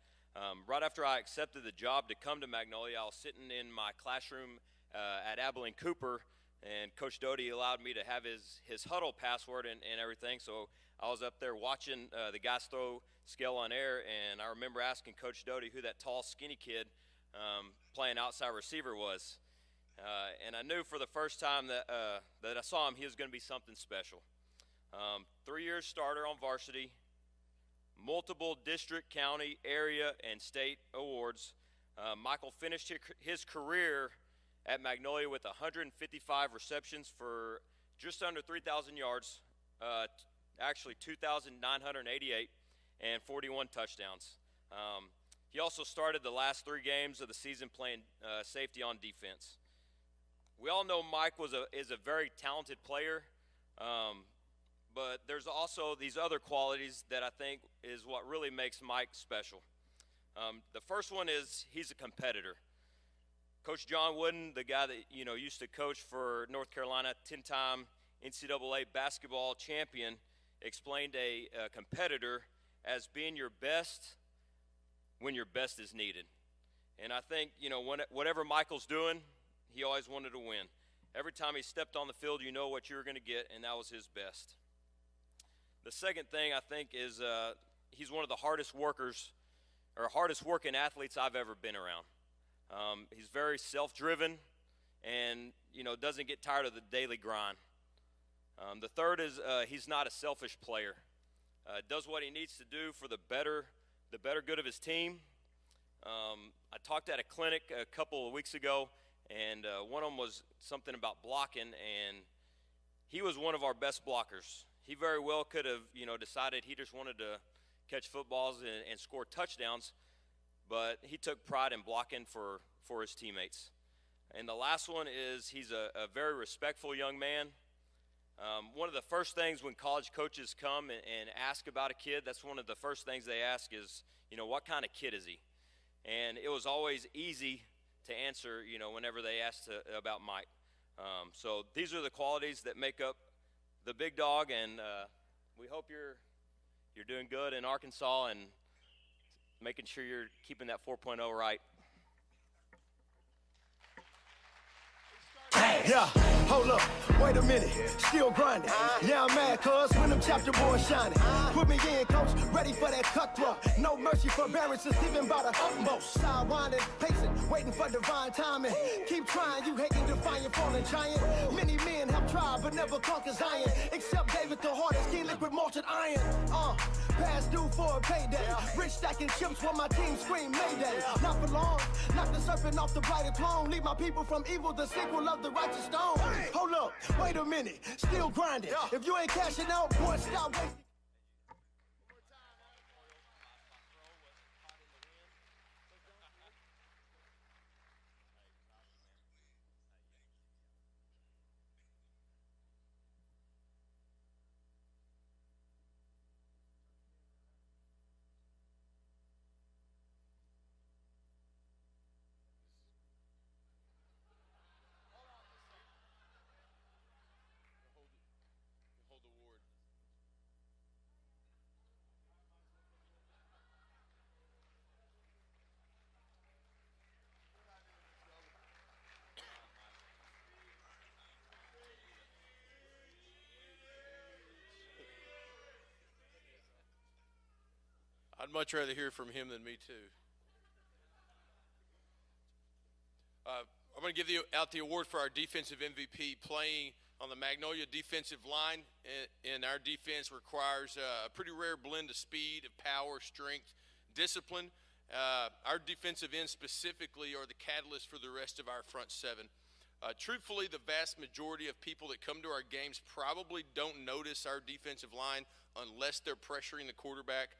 Right after I accepted the job to come to Magnolia, I was sitting in my classroom at Abilene Cooper, and Coach Doty allowed me to have his huddle password and everything. So I was up there watching the guys throw scale on air, and I remember asking Coach Doty who that tall, skinny kid playing outside receiver was. And I knew for the first time that I saw him, he was going to be something special. 3-year starter on varsity, multiple district, county, area, and state awards. Michael finished his career at Magnolia with 155 receptions for just under 3,000 yards, actually 2,988, and 41 touchdowns. He also started the last 3 games of the season playing safety on defense. We all know Mike is a very talented player, but there's also these other qualities that I think is what really makes Mike special. The first one is he's a competitor. Coach John Wooden, the guy that used to coach for North Carolina, 10-time NCAA basketball champion, explained a competitor as being your best when your best is needed. And I think whatever Michael's doing, he always wanted to win. Every time he stepped on the field, you know what you were going to get, and that was his best. The second thing I think is he's one of the hardest working athletes I've ever been around. He's very self-driven and, doesn't get tired of the daily grind. The third is he's not a selfish player. Does what he needs to do for the better good of his team. I talked at a clinic a couple of weeks ago, and one of them was something about blocking, and he was one of our best blockers. He very well could have, decided he just wanted to catch footballs and score touchdowns, but he took pride in blocking for his teammates. And the last one is he's a very respectful young man. One of the first things when college coaches come and ask about a kid, that's one of the first things they ask is, what kind of kid is he? And it was always easy to answer, whenever they asked about Mike. So these are the qualities that make up the big dog, and we hope you're doing good in Arkansas and making sure you're keeping that 4.0 right. Yeah, hold up, wait a minute, still grinding. Yeah, I'm mad, cuz when them chapter boys shining. Put me in, coach, ready for that cutthroat. No mercy for barriers, given by the utmost. Side winding, pacing, waiting for divine timing. Keep trying, you hating to find your fallen giant. Many men have tried, but never conquer Zion. Except David, the hardest king, liquid malted iron. Past due for a payday. Rich stacking chips while my team scream Mayday. Not for long, knock the serpent off the brighter clone. Lead my people from evil, the sequel of the righteous stone. Hold up, wait a minute, still grinding. If you ain't cashing out, boy, stop wasting. I'd much rather hear from him than me too. I'm going to give out the award for our defensive MVP. Playing on the Magnolia defensive line and our defense requires a pretty rare blend of speed, of power, strength, discipline. Our defensive ends specifically are the catalyst for the rest of our front seven. Truthfully, the vast majority of people that come to our games probably don't notice our defensive line unless they're pressuring the quarterback.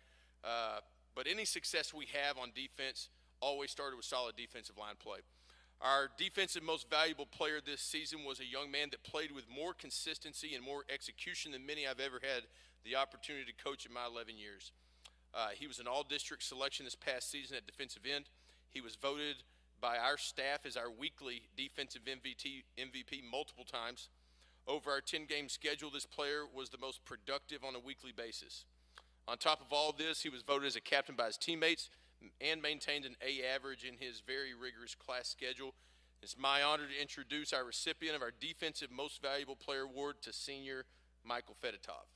But any success we have on defense always started with solid defensive line play. Our defensive most valuable player this season was a young man that played with more consistency and more execution than many I've ever had the opportunity to coach in my 11 years. He was an all-district selection this past season at defensive end. He was voted by our staff as our weekly defensive MVP multiple times. Over our 10-game schedule, this player was the most productive on a weekly basis. On top of all this, he was voted as a captain by his teammates and maintained an A average in his very rigorous class schedule. It's my honor to introduce our recipient of our Defensive Most Valuable Player Award to senior Michael Fedotov.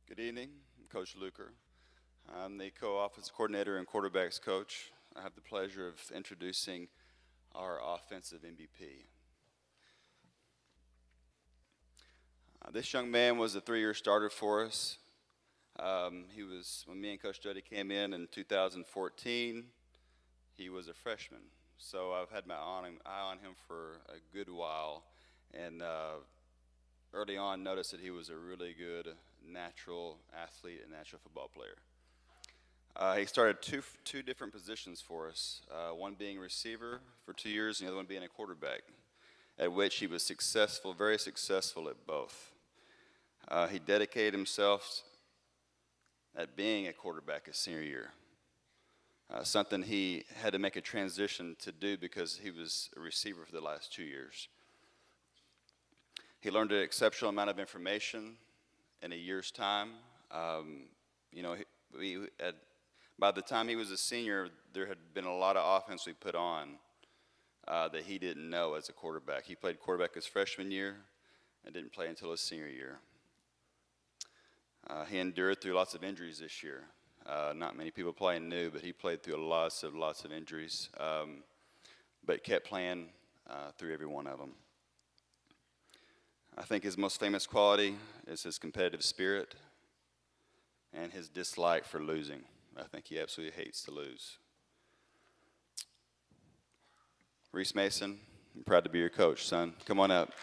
Good evening, I'm Coach Luker. I'm the co-offensive coordinator and quarterbacks coach. I have the pleasure of introducing our offensive MVP. This young man was a 3-year starter for us. When me and Coach Juddy came in 2014, he was a freshman. So I've had my eye on him for a good while, and early on noticed that he was a really good natural athlete and natural football player. He started two different positions for us, one being receiver for 2 years and the other one being a quarterback, at which he was successful, very successful at both. He dedicated himself at being a quarterback his senior year, something he had to make a transition to do because he was a receiver for the last 2 years. He learned an exceptional amount of information in a year's time. By the time he was a senior, there had been a lot of offense we put on that he didn't know as a quarterback. He played quarterback his freshman year and didn't play until his senior year. He endured through lots of injuries this year. Not many people playing knew, but he played through lots of injuries, but kept playing through every one of them. I think his most famous quality is his competitive spirit and his dislike for losing. I think he absolutely hates to lose. Reese Mason, I'm proud to be your coach, son. Come on up.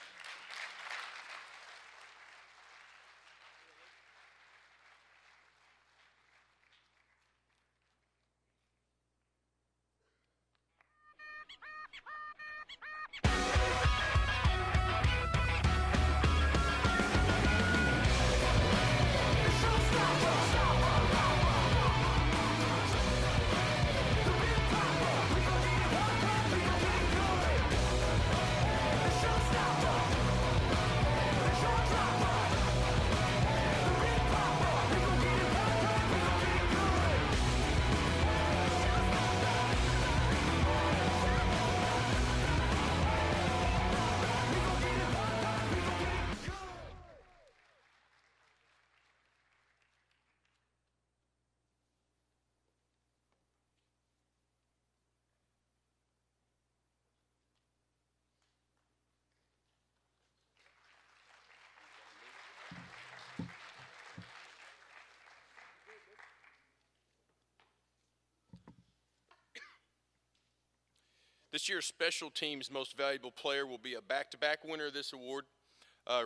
This year's special teams most valuable player will be a back-to-back winner of this award.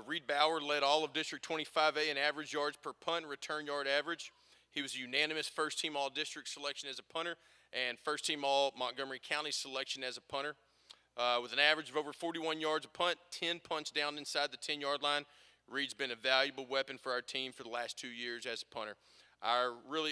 Reed Bauer led all of District 25A in average yards per punt and return yard average. He was a unanimous first-team all-district selection as a punter and first-team all-Montgomery County selection as a punter. With an average of over 41 yards a punt, 10 punts down inside the 10-yard line, Reed's been a valuable weapon for our team for the last 2 years as a punter. Our real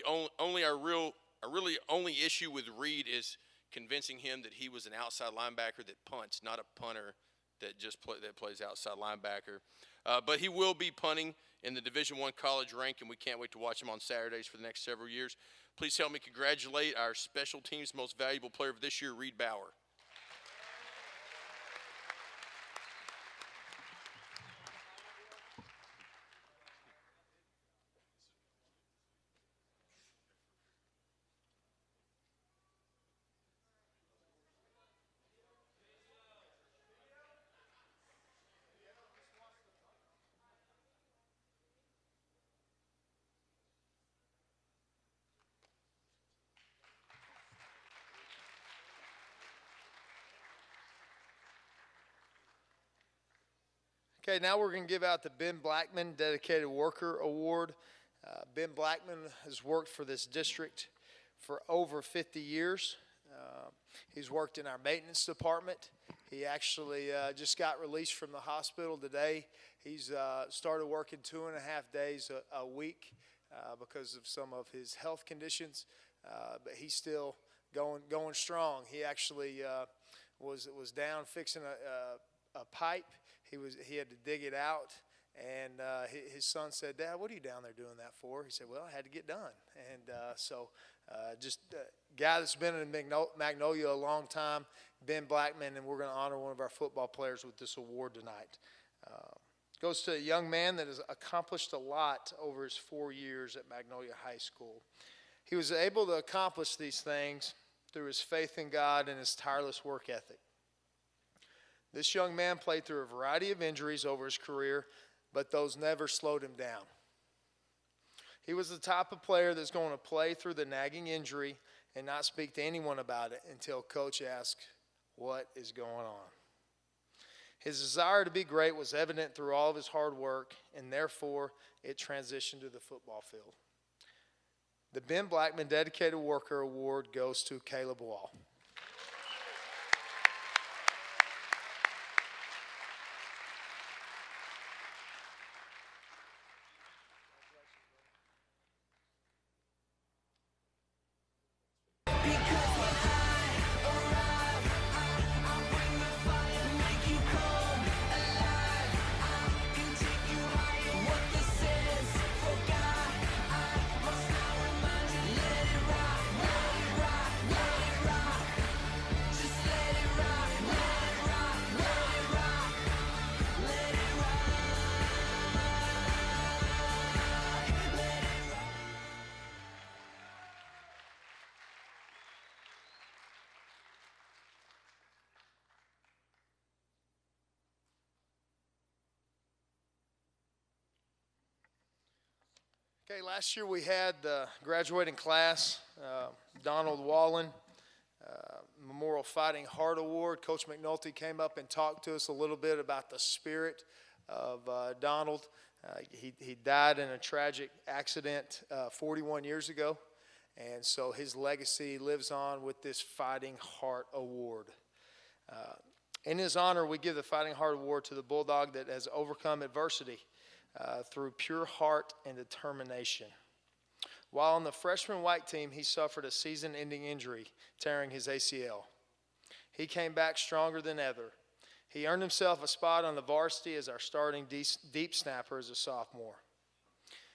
really only issue with Reed is convincing him that he was an outside linebacker that punts, not a punter that just plays outside linebacker. But he will be punting in the Division I college rank, and we can't wait to watch him on Saturdays for the next several years. Please help me congratulate our special teams most valuable player of this year, Reed Bauer. Okay, now we're going to give out the Ben Blackman Dedicated Worker Award. Ben Blackman has worked for this district for over 50 years. He's worked in our maintenance department. He actually just got released from the hospital today. He's started working 2.5 days a week because of some of his health conditions, but he's still going strong. He actually was down fixing a pipe. He had to dig it out, and his son said, "Dad, what are you down there doing that for?" He said, "Well, I had to get done." And just a guy that's been in Magnolia a long time, Ben Blackman, and we're going to honor one of our football players with this award tonight. Goes to a young man that has accomplished a lot over his 4 years at Magnolia High School. He was able to accomplish these things through his faith in God and his tireless work ethic. This young man played through a variety of injuries over his career, but those never slowed him down. He was the type of player that's going to play through the nagging injury and not speak to anyone about it until coach asks, "What is going on?" His desire to be great was evident through all of his hard work, and therefore it transitioned to the football field. The Ben Blackman Dedicated Worker Award goes to Caleb Wall. Okay, last year we had the graduating class, Donald Wallen, Memorial Fighting Heart Award. Coach McNulty came up and talked to us a little bit about the spirit of Donald. He died in a tragic accident 41 years ago, and so his legacy lives on with this Fighting Heart Award. In his honor, we give the Fighting Heart Award to the Bulldog that has overcome adversity through pure heart and determination. While on the freshman white team, he suffered a season-ending injury, tearing his ACL. He came back stronger than ever. He earned himself a spot on the varsity as our starting deep snapper as a sophomore.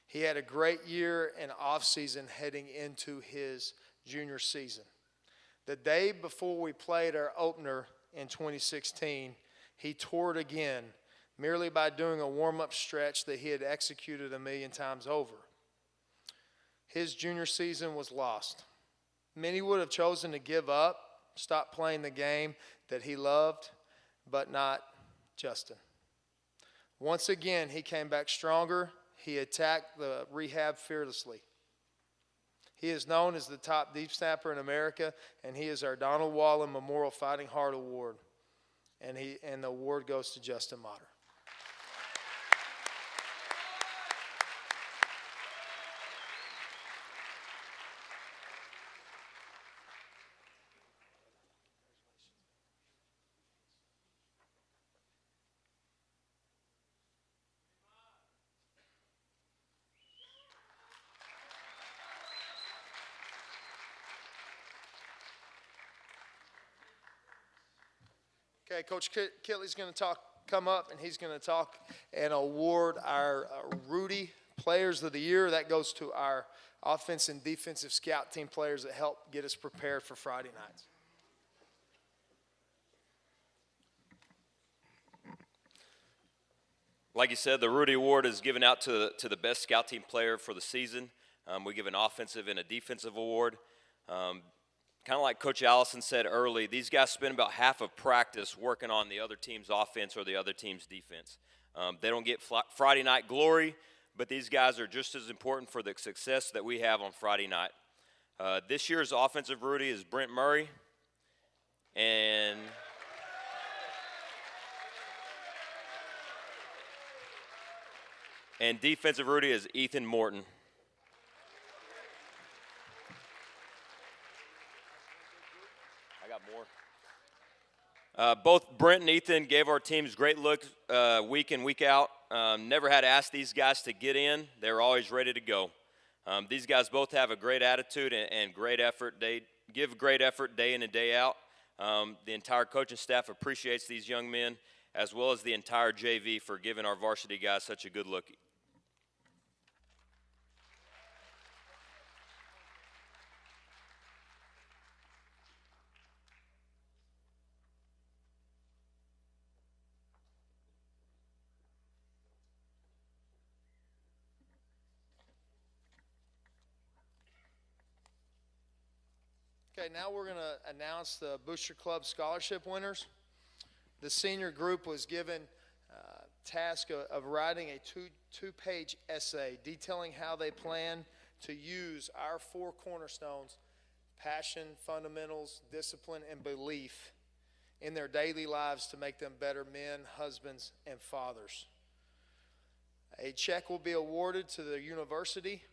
He had a great year and offseason heading into his junior season. The day before we played our opener in 2016, he tore it again, merely by doing a warm-up stretch that he had executed 1,000,000 times over. His junior season was lost. Many would have chosen to give up, stop playing the game that he loved, but not Justin. Once again, he came back stronger. He attacked the rehab fearlessly. He is known as the top deep snapper in America, and he is our Donald Wallen Memorial Fighting Heart Award. And the award goes to Justin Motter. Okay, Coach Kitley's going to come up, and he's going to talk and award our Rudy Players of the Year. That goes to our offense and defensive scout team players that help get us prepared for Friday nights. Like you said, the Rudy Award is given out to the best scout team player for the season. We give an offensive and a defensive award. Kind of like Coach Allison said early, these guys spend about half of practice working on the other team's offense or the other team's defense. They don't get Friday night glory, but these guys are just as important for the success that we have on Friday night. This year's offensive Rudy is Brent Murray, and defensive Rudy is Ethan Morton. I got more. Both Brent and Ethan gave our teams great looks week in, week out. Never had to ask these guys to get in. They were always ready to go. These guys both have a great attitude and great effort. They give great effort day in and day out. The entire coaching staff appreciates these young men, as well as the entire JV, for giving our varsity guys such a good look. Okay, now we're going to announce the Booster Club scholarship winners. The senior group was given task of writing a two-page essay detailing how they plan to use our four cornerstones: passion, fundamentals, discipline, and belief in their daily lives to make them better men, husbands, and fathers. A check will be awarded to the university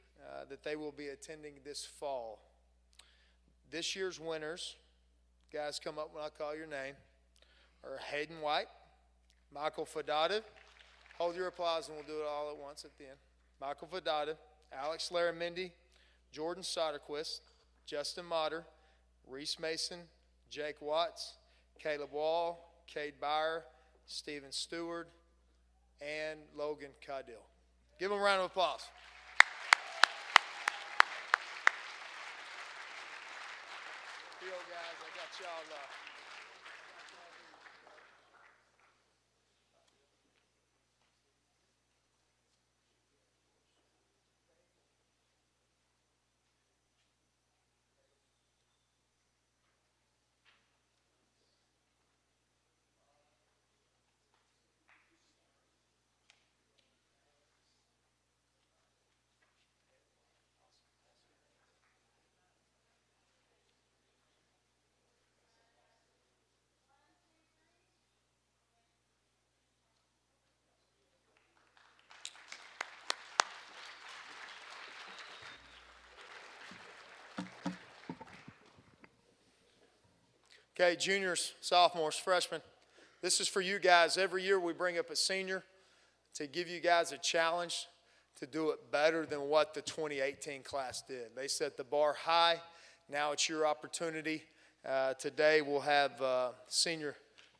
that they will be attending this fall. This year's winners, guys, come up when I call your name, are Hayden White, Michael Fadada. Hold your applause and we'll do it all at once at the end. Michael Fadada, Alex Laramendi, Jordan Soderquist, Justin Motter, Reese Mason, Jake Watts, Caleb Wall, Cade Byer, Stephen Stewart, and Logan Caudill. Give them a round of applause. Here you go, guys. I got y'all. Okay, juniors, sophomores, freshmen, this is for you guys. Every year we bring up a senior to give you guys a challenge to do it better than what the 2018 class did. They set the bar high. Now it's your opportunity. Today we'll have senior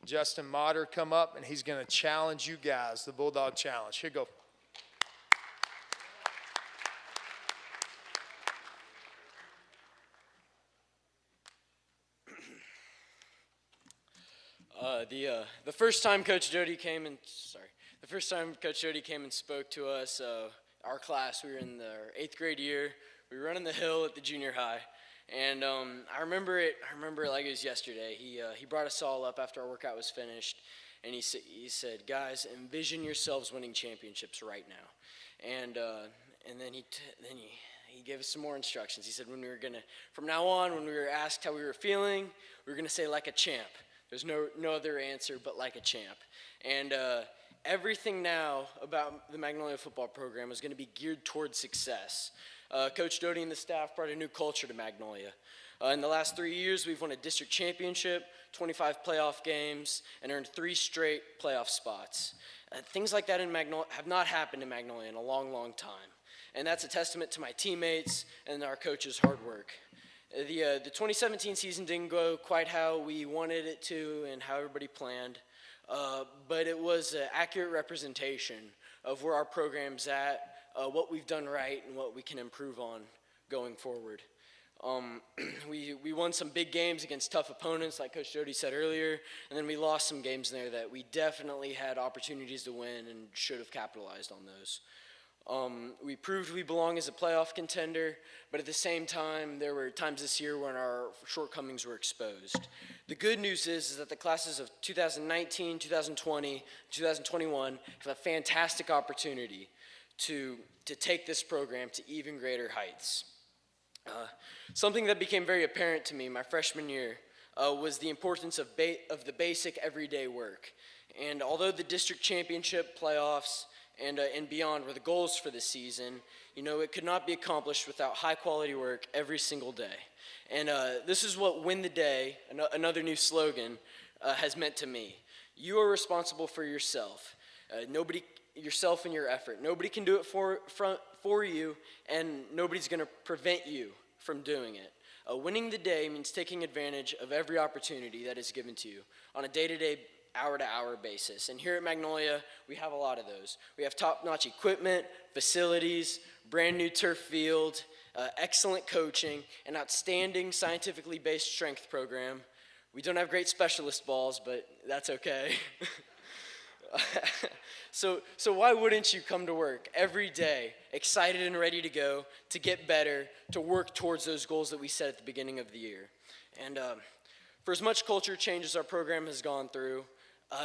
Justin Motter come up, and he's going to challenge you guys, the Bulldog Challenge. Here you go. The first time Coach Jody came and spoke to us, our class, we were in our 8th grade year. We were running the hill at the junior high, and I remember it like it was yesterday. He brought us all up after our workout was finished, and he said, "Guys, envision yourselves winning championships right now," and then he gave us some more instructions. He said, from now on, when we were asked how we were feeling, we were gonna say like a champ. There's no other answer but like a champ. And everything now about the Magnolia football program is going to be geared towards success. Coach Doty and the staff brought a new culture to Magnolia. In the last 3 years, we've won a district championship, 25 playoff games, and earned 3 straight playoff spots. Things like that in Magnolia have not happened in Magnolia in a long, long time. And that's a testament to my teammates and our coaches' hard work. The 2017 season didn't go quite how we wanted it to and how everybody planned, but it was an accurate representation of where our program's at, what we've done right, and what we can improve on going forward. We won some big games against tough opponents, like Coach Jody said earlier, and then we lost some games in there that we definitely had opportunities to win and should have capitalized on those. We proved we belong as a playoff contender, but at the same time, there were times this year when our shortcomings were exposed. The good news is that the classes of 2019, 2020, 2021 have a fantastic opportunity to take this program to even greater heights. Something that became very apparent to me my freshman year was the importance of the basic everyday work. And although the district championship, playoffs, and beyond were the goals for the season, it could not be accomplished without high-quality work every single day. And this is what Win the Day, another new slogan, has meant to me. You are responsible for yourself. Yourself and your effort. Nobody can do it for you, and nobody's going to prevent you from doing it. Winning the day means taking advantage of every opportunity that is given to you on a day-to-day, hour-to-hour basis. And here at Magnolia, we have a lot of those. We have top-notch equipment, facilities, brand new turf field, excellent coaching, an outstanding scientifically based strength program. We don't have great specialist balls, but that's okay. So why wouldn't you come to work every day, excited and ready to go, to get better, to work towards those goals that we set at the beginning of the year? And for as much culture change as our program has gone through,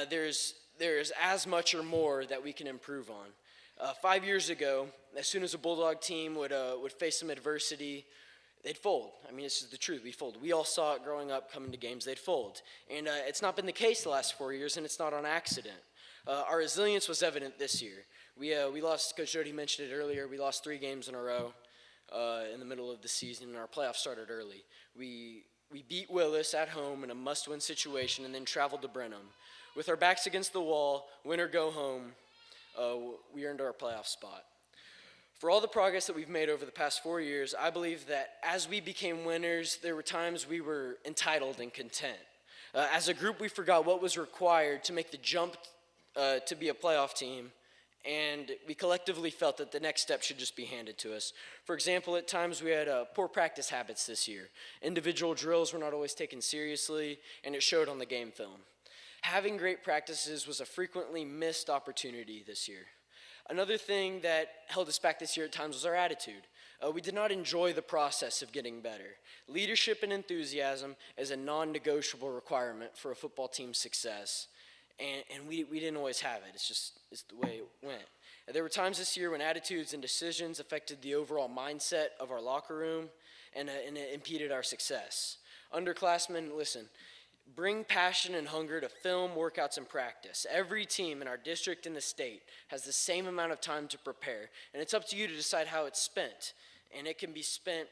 there's as much or more that we can improve on. 5 years ago, as soon as a Bulldog team would face some adversity, they'd fold. I mean, this is the truth. We fold. We all saw it growing up, coming to games. They'd fold. And it's not been the case the last 4 years, and it's not on accident. Our resilience was evident this year. We lost, Coach Jody mentioned it earlier, we lost 3 games in a row in the middle of the season, and our playoffs started early. We beat Willis at home in a must-win situation and then traveled to Brenham. With our backs against the wall, win or go home, we earned our playoff spot. For all the progress that we've made over the past 4 years, I believe that as we became winners, there were times we were entitled and content. As a group, we forgot what was required to make the jump to be a playoff team, and we collectively felt that the next step should just be handed to us. For example, at times we had poor practice habits this year. Individual drills were not always taken seriously, and it showed on the game film. Having great practices was a frequently missed opportunity this year. Another thing that held us back this year at times was our attitude. We did not enjoy the process of getting better. Leadership and enthusiasm is a non-negotiable requirement for a football team's success. And we didn't always have it. It's the way it went. There were times this year when attitudes and decisions affected the overall mindset of our locker room, and it impeded our success. Underclassmen, listen, bring passion and hunger to film, workouts, and practice. Every team in our district and the state has the same amount of time to prepare, and it's up to you to decide how it's spent. And it can be spent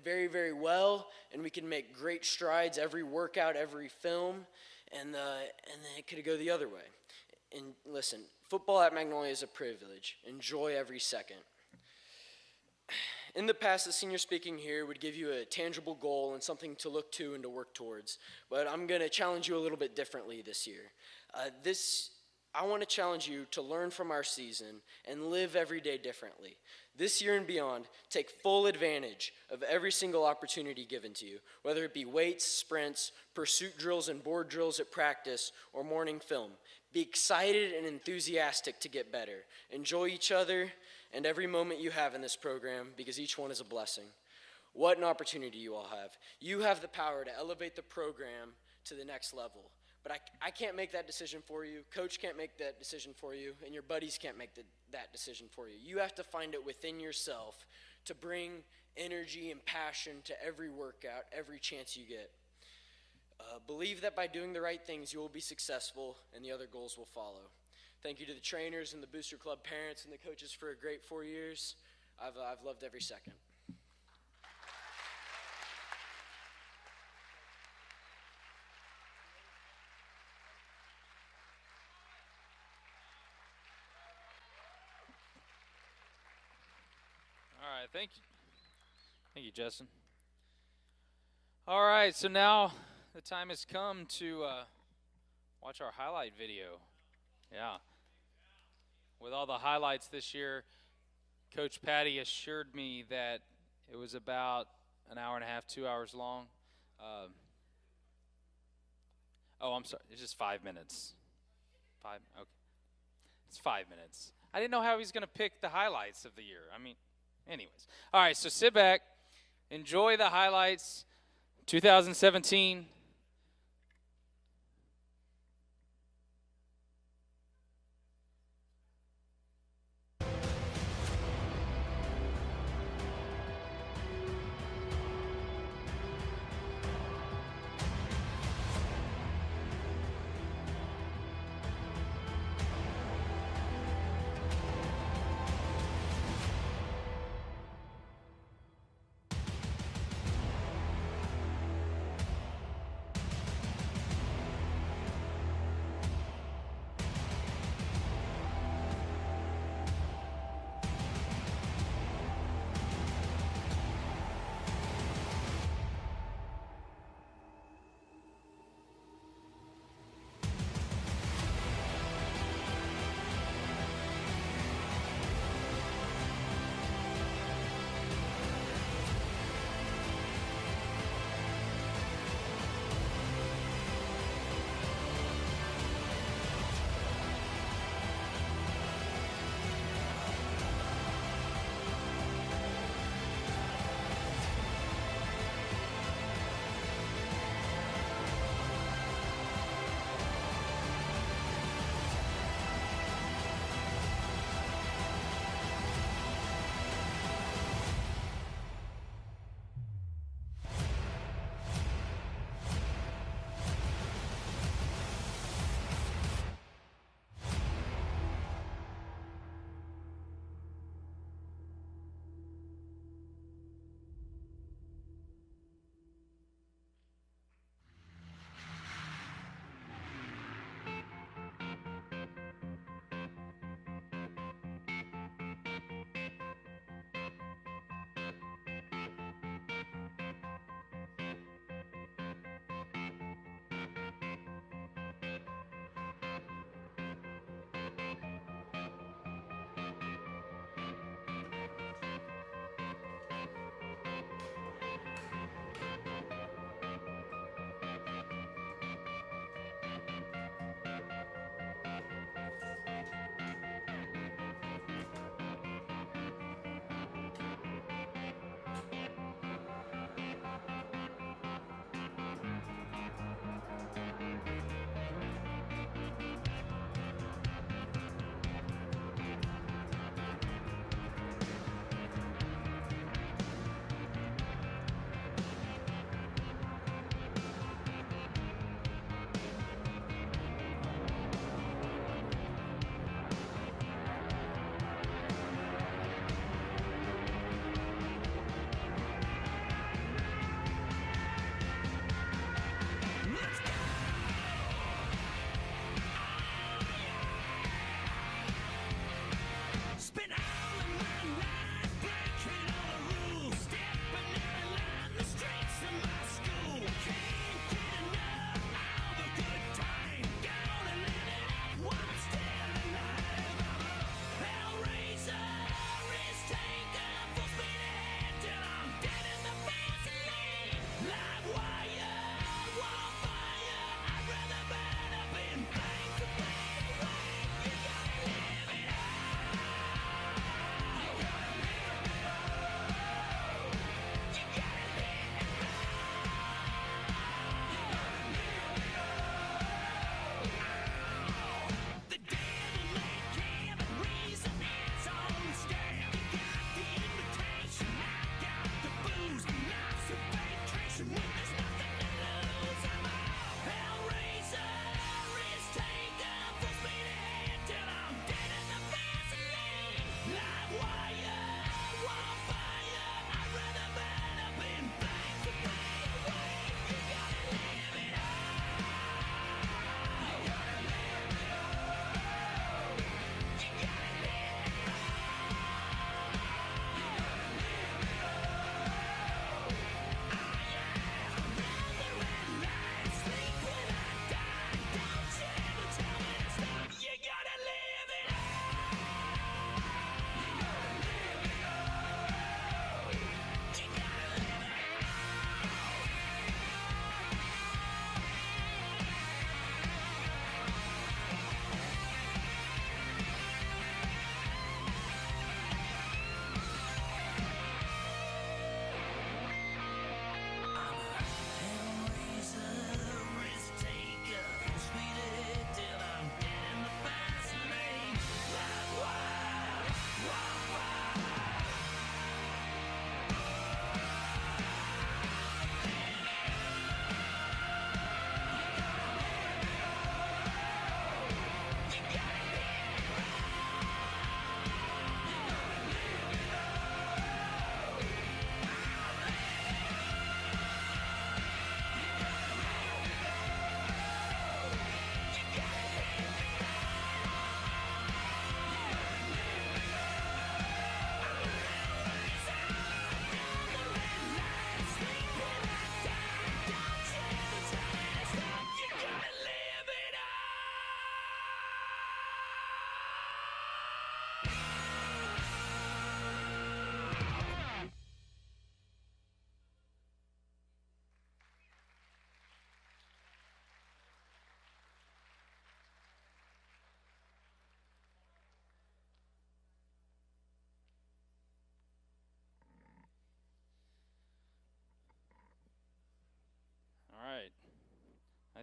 very, very well, and we can make great strides every workout, every film. And then it could go the other way. And listen, football at Magnolia is a privilege. Enjoy every second. In the past, the senior speaking here would give you a tangible goal and something to look to and to work towards. But I'm going to challenge you a little bit differently this year. I want to challenge you to learn from our season and live every day differently. This year and beyond, take full advantage of every single opportunity given to you, whether it be weights, sprints, pursuit drills and board drills at practice, or morning film. Be excited and enthusiastic to get better. Enjoy each other and every moment you have in this program, because each one is a blessing. What an opportunity you all have. You have the power to elevate the program to the next level. But I can't make that decision for you. Coach can't make that decision for you. And your buddies can't make that decision for you. You have to find it within yourself to bring energy and passion to every workout, every chance you get. Believe that by doing the right things, you will be successful and the other goals will follow. Thank you to the trainers and the Booster Club parents and the coaches for a great 4 years. I've loved every second. All right, thank you, Justin. All right, so now the time has come to watch our highlight video. Yeah. With all the highlights this year, Coach Patty assured me that it was about an hour and a half, 2 hours long. Oh, I'm sorry. It's just 5 minutes. Okay. It's 5 minutes. I didn't know how he was going to pick the highlights of the year. I mean, anyways. All right, so sit back. Enjoy the highlights. 2017.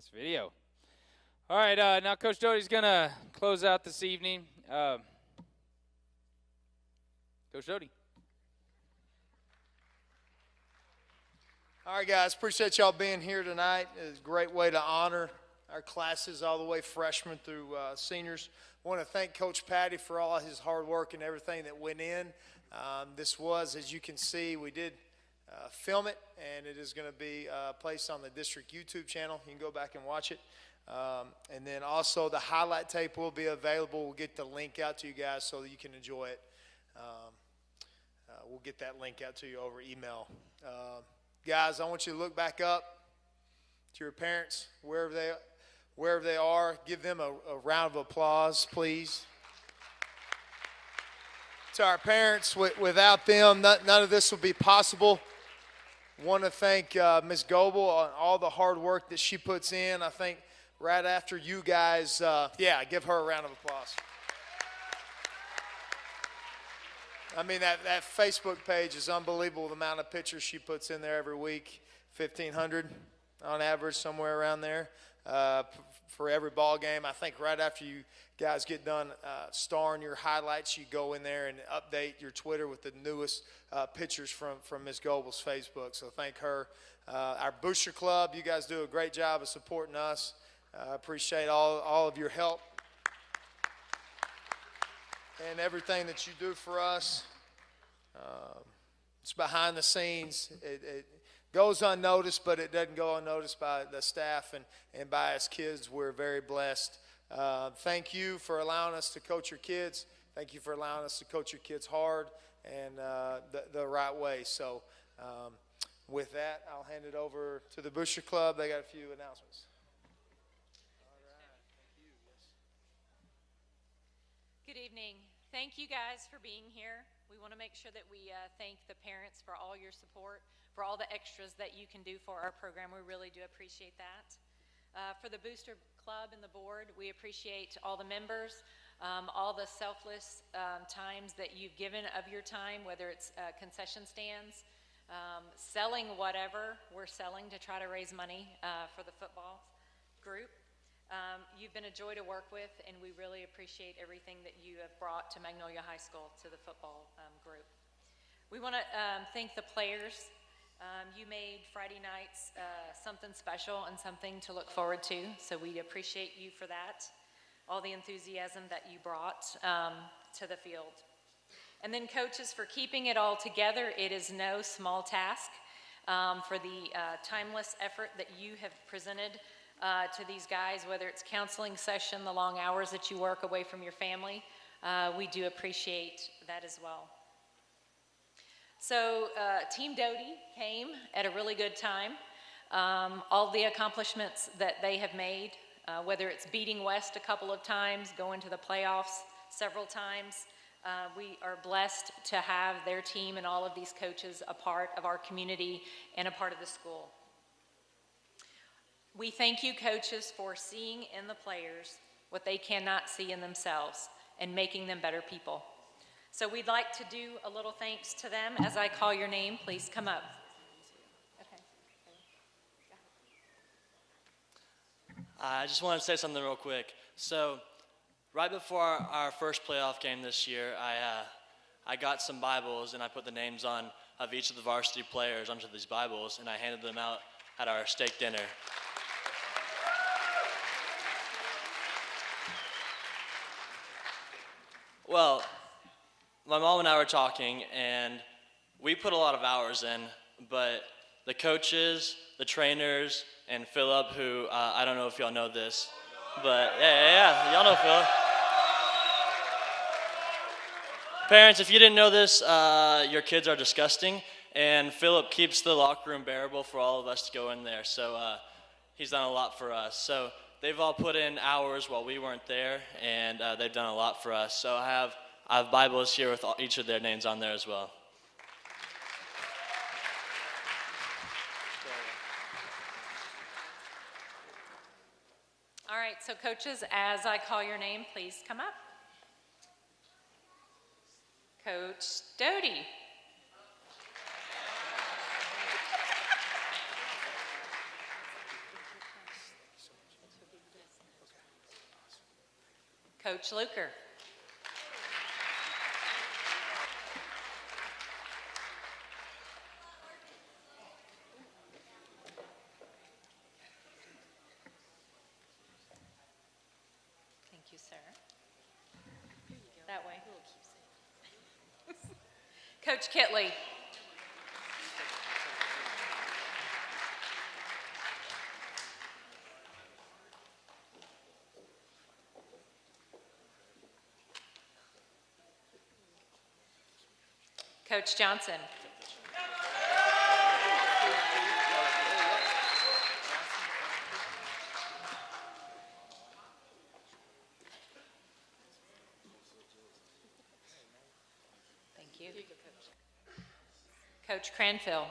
Nice video. All right, now Coach Doty's going to close out this evening. Coach Doty. All right, guys, appreciate y'all being here tonight. It's a great way to honor our classes all the way freshmen through seniors. I want to thank Coach Patty for all his hard work and everything that went in. This was, as you can see, we did film it, and it is going to be placed on the district YouTube channel. You can go back and watch it. And then also the highlight tape will be available. We'll get the link out to you guys so that you can enjoy it. We'll get that link out to you over email. Guys, I want you to look back up to your parents, wherever they are. Give them a round of applause, please. To our parents, without them, none of this would be possible. Want to thank Ms. Goebel on all the hard work that she puts in. I think right after you guys, give her a round of applause. I mean, that Facebook page is unbelievable, the amount of pictures she puts in there every week, 1,500 on average, somewhere around there, for every ball game. I think right after you guys get done starring your highlights, you go in there and update your Twitter with the newest pictures from Ms. Goebel's Facebook. So thank her. Our Booster Club, you guys do a great job of supporting us. I appreciate all of your help and everything that you do for us. It's behind the scenes. It goes unnoticed, but it doesn't go unnoticed by the staff and by us kids. We're very blessed. Thank you for allowing us to coach your kids. Thank you for allowing us to coach your kids hard and the right way. So with that, I'll hand it over to the Booster Club. They got a few announcements. Good evening. Thank you guys for being here. We want to make sure that we thank the parents for all your support, for all the extras that you can do for our program. We really do appreciate that. For the Booster Club and the board, we appreciate all the members, all the selfless times that you've given of your time, whether it's concession stands, selling whatever we're selling to try to raise money for the football group. You've been a joy to work with, and we really appreciate everything that you have brought to Magnolia High School, to the football group. We want to thank the players. You made Friday nights something special and something to look forward to, so we appreciate you for that, all the enthusiasm that you brought to the field. And then coaches, for keeping it all together. It is no small task, for the timeless effort that you have presented to these guys, whether it's counseling session, the long hours that you work away from your family. We do appreciate that as well. So Team Doty came at a really good time. All the accomplishments that they have made, whether it's beating West a couple of times, going to the playoffs several times, we are blessed to have their team and all of these coaches a part of our community and a part of the school. We thank you, coaches, for seeing in the players what they cannot see in themselves and making them better people. So we'd like to do a little thanks to them. As I call your name, please come up. Okay. I just wanted to say something real quick. So right before our first playoff game this year, I got some Bibles, and I put the names of each of the varsity players onto these Bibles, and I handed them out at our steak dinner. Well, my mom and I were talking, and we put a lot of hours in, but the coaches, the trainers, and Philip, who I don't know if y'all know this, but yeah, y'all know Philip. Parents, if you didn't know this, your kids are disgusting, and Philip keeps the locker room bearable for all of us to go in there, so he's done a lot for us. So they've all put in hours while we weren't there, and they've done a lot for us. So I have Bibles here with each of their names on there as well. All right, so coaches, as I call your name, please come up. Coach Doty. Coach Luker. Thank you, sir. That way. Coach Kitley. Coach Johnson. Thank you. Coach Cranfield.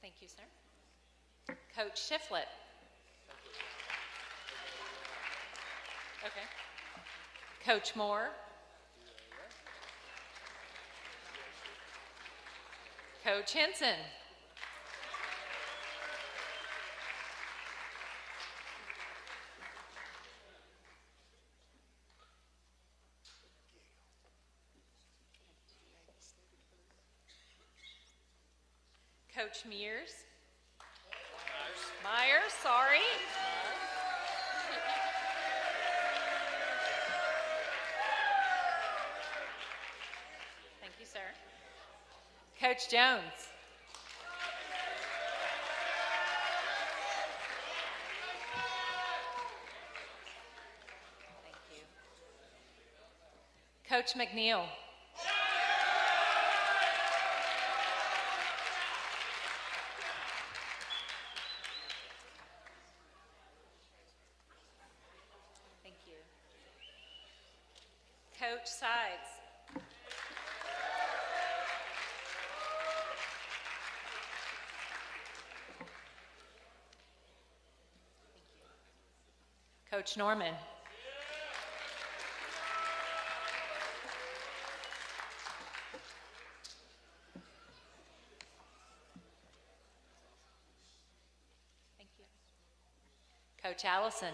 Thank you, sir. Coach Shiflett. Okay. Coach Moore. Coach Henson. Coach Mears. Myers, sorry. Thank you, sir. Coach Jones. Thank you. Coach McNeil. Thank you. Coach Sides. Coach Norman. Thank you. Coach Allison.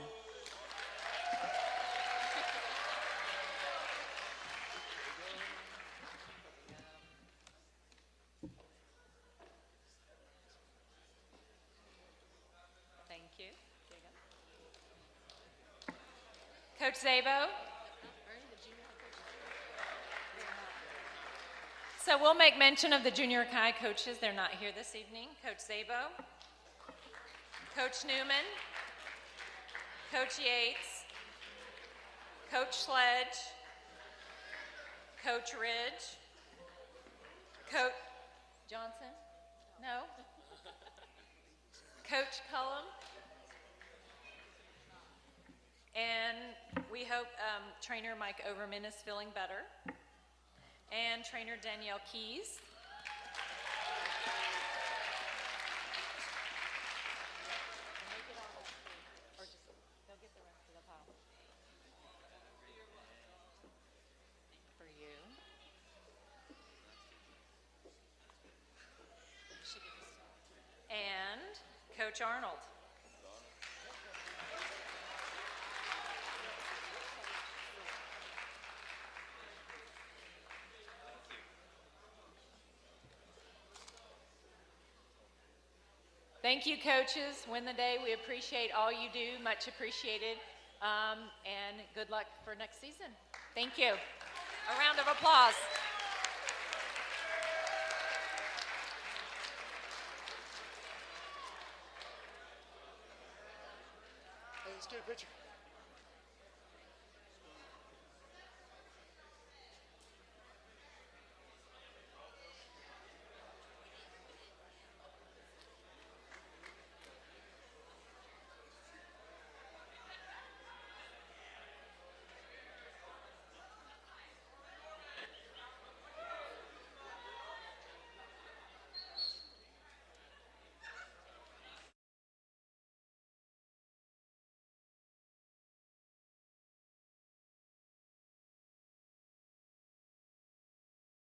Thank you. Coach Zabo. So we'll make mention of the junior high coaches. They're not here this evening. Coach Zabo, Coach Newman, Coach Yates, Coach Sledge, Coach Ridge, Coach Johnson? No? Coach Cullum. And we hope trainer Mike Overman is feeling better. And trainer Danielle Keys. For you. And Coach Arnold. Thank you, coaches. Win the day. We appreciate all you do. Much appreciated. And good luck for next season. Thank you. A round of applause. Hey, let's get a picture.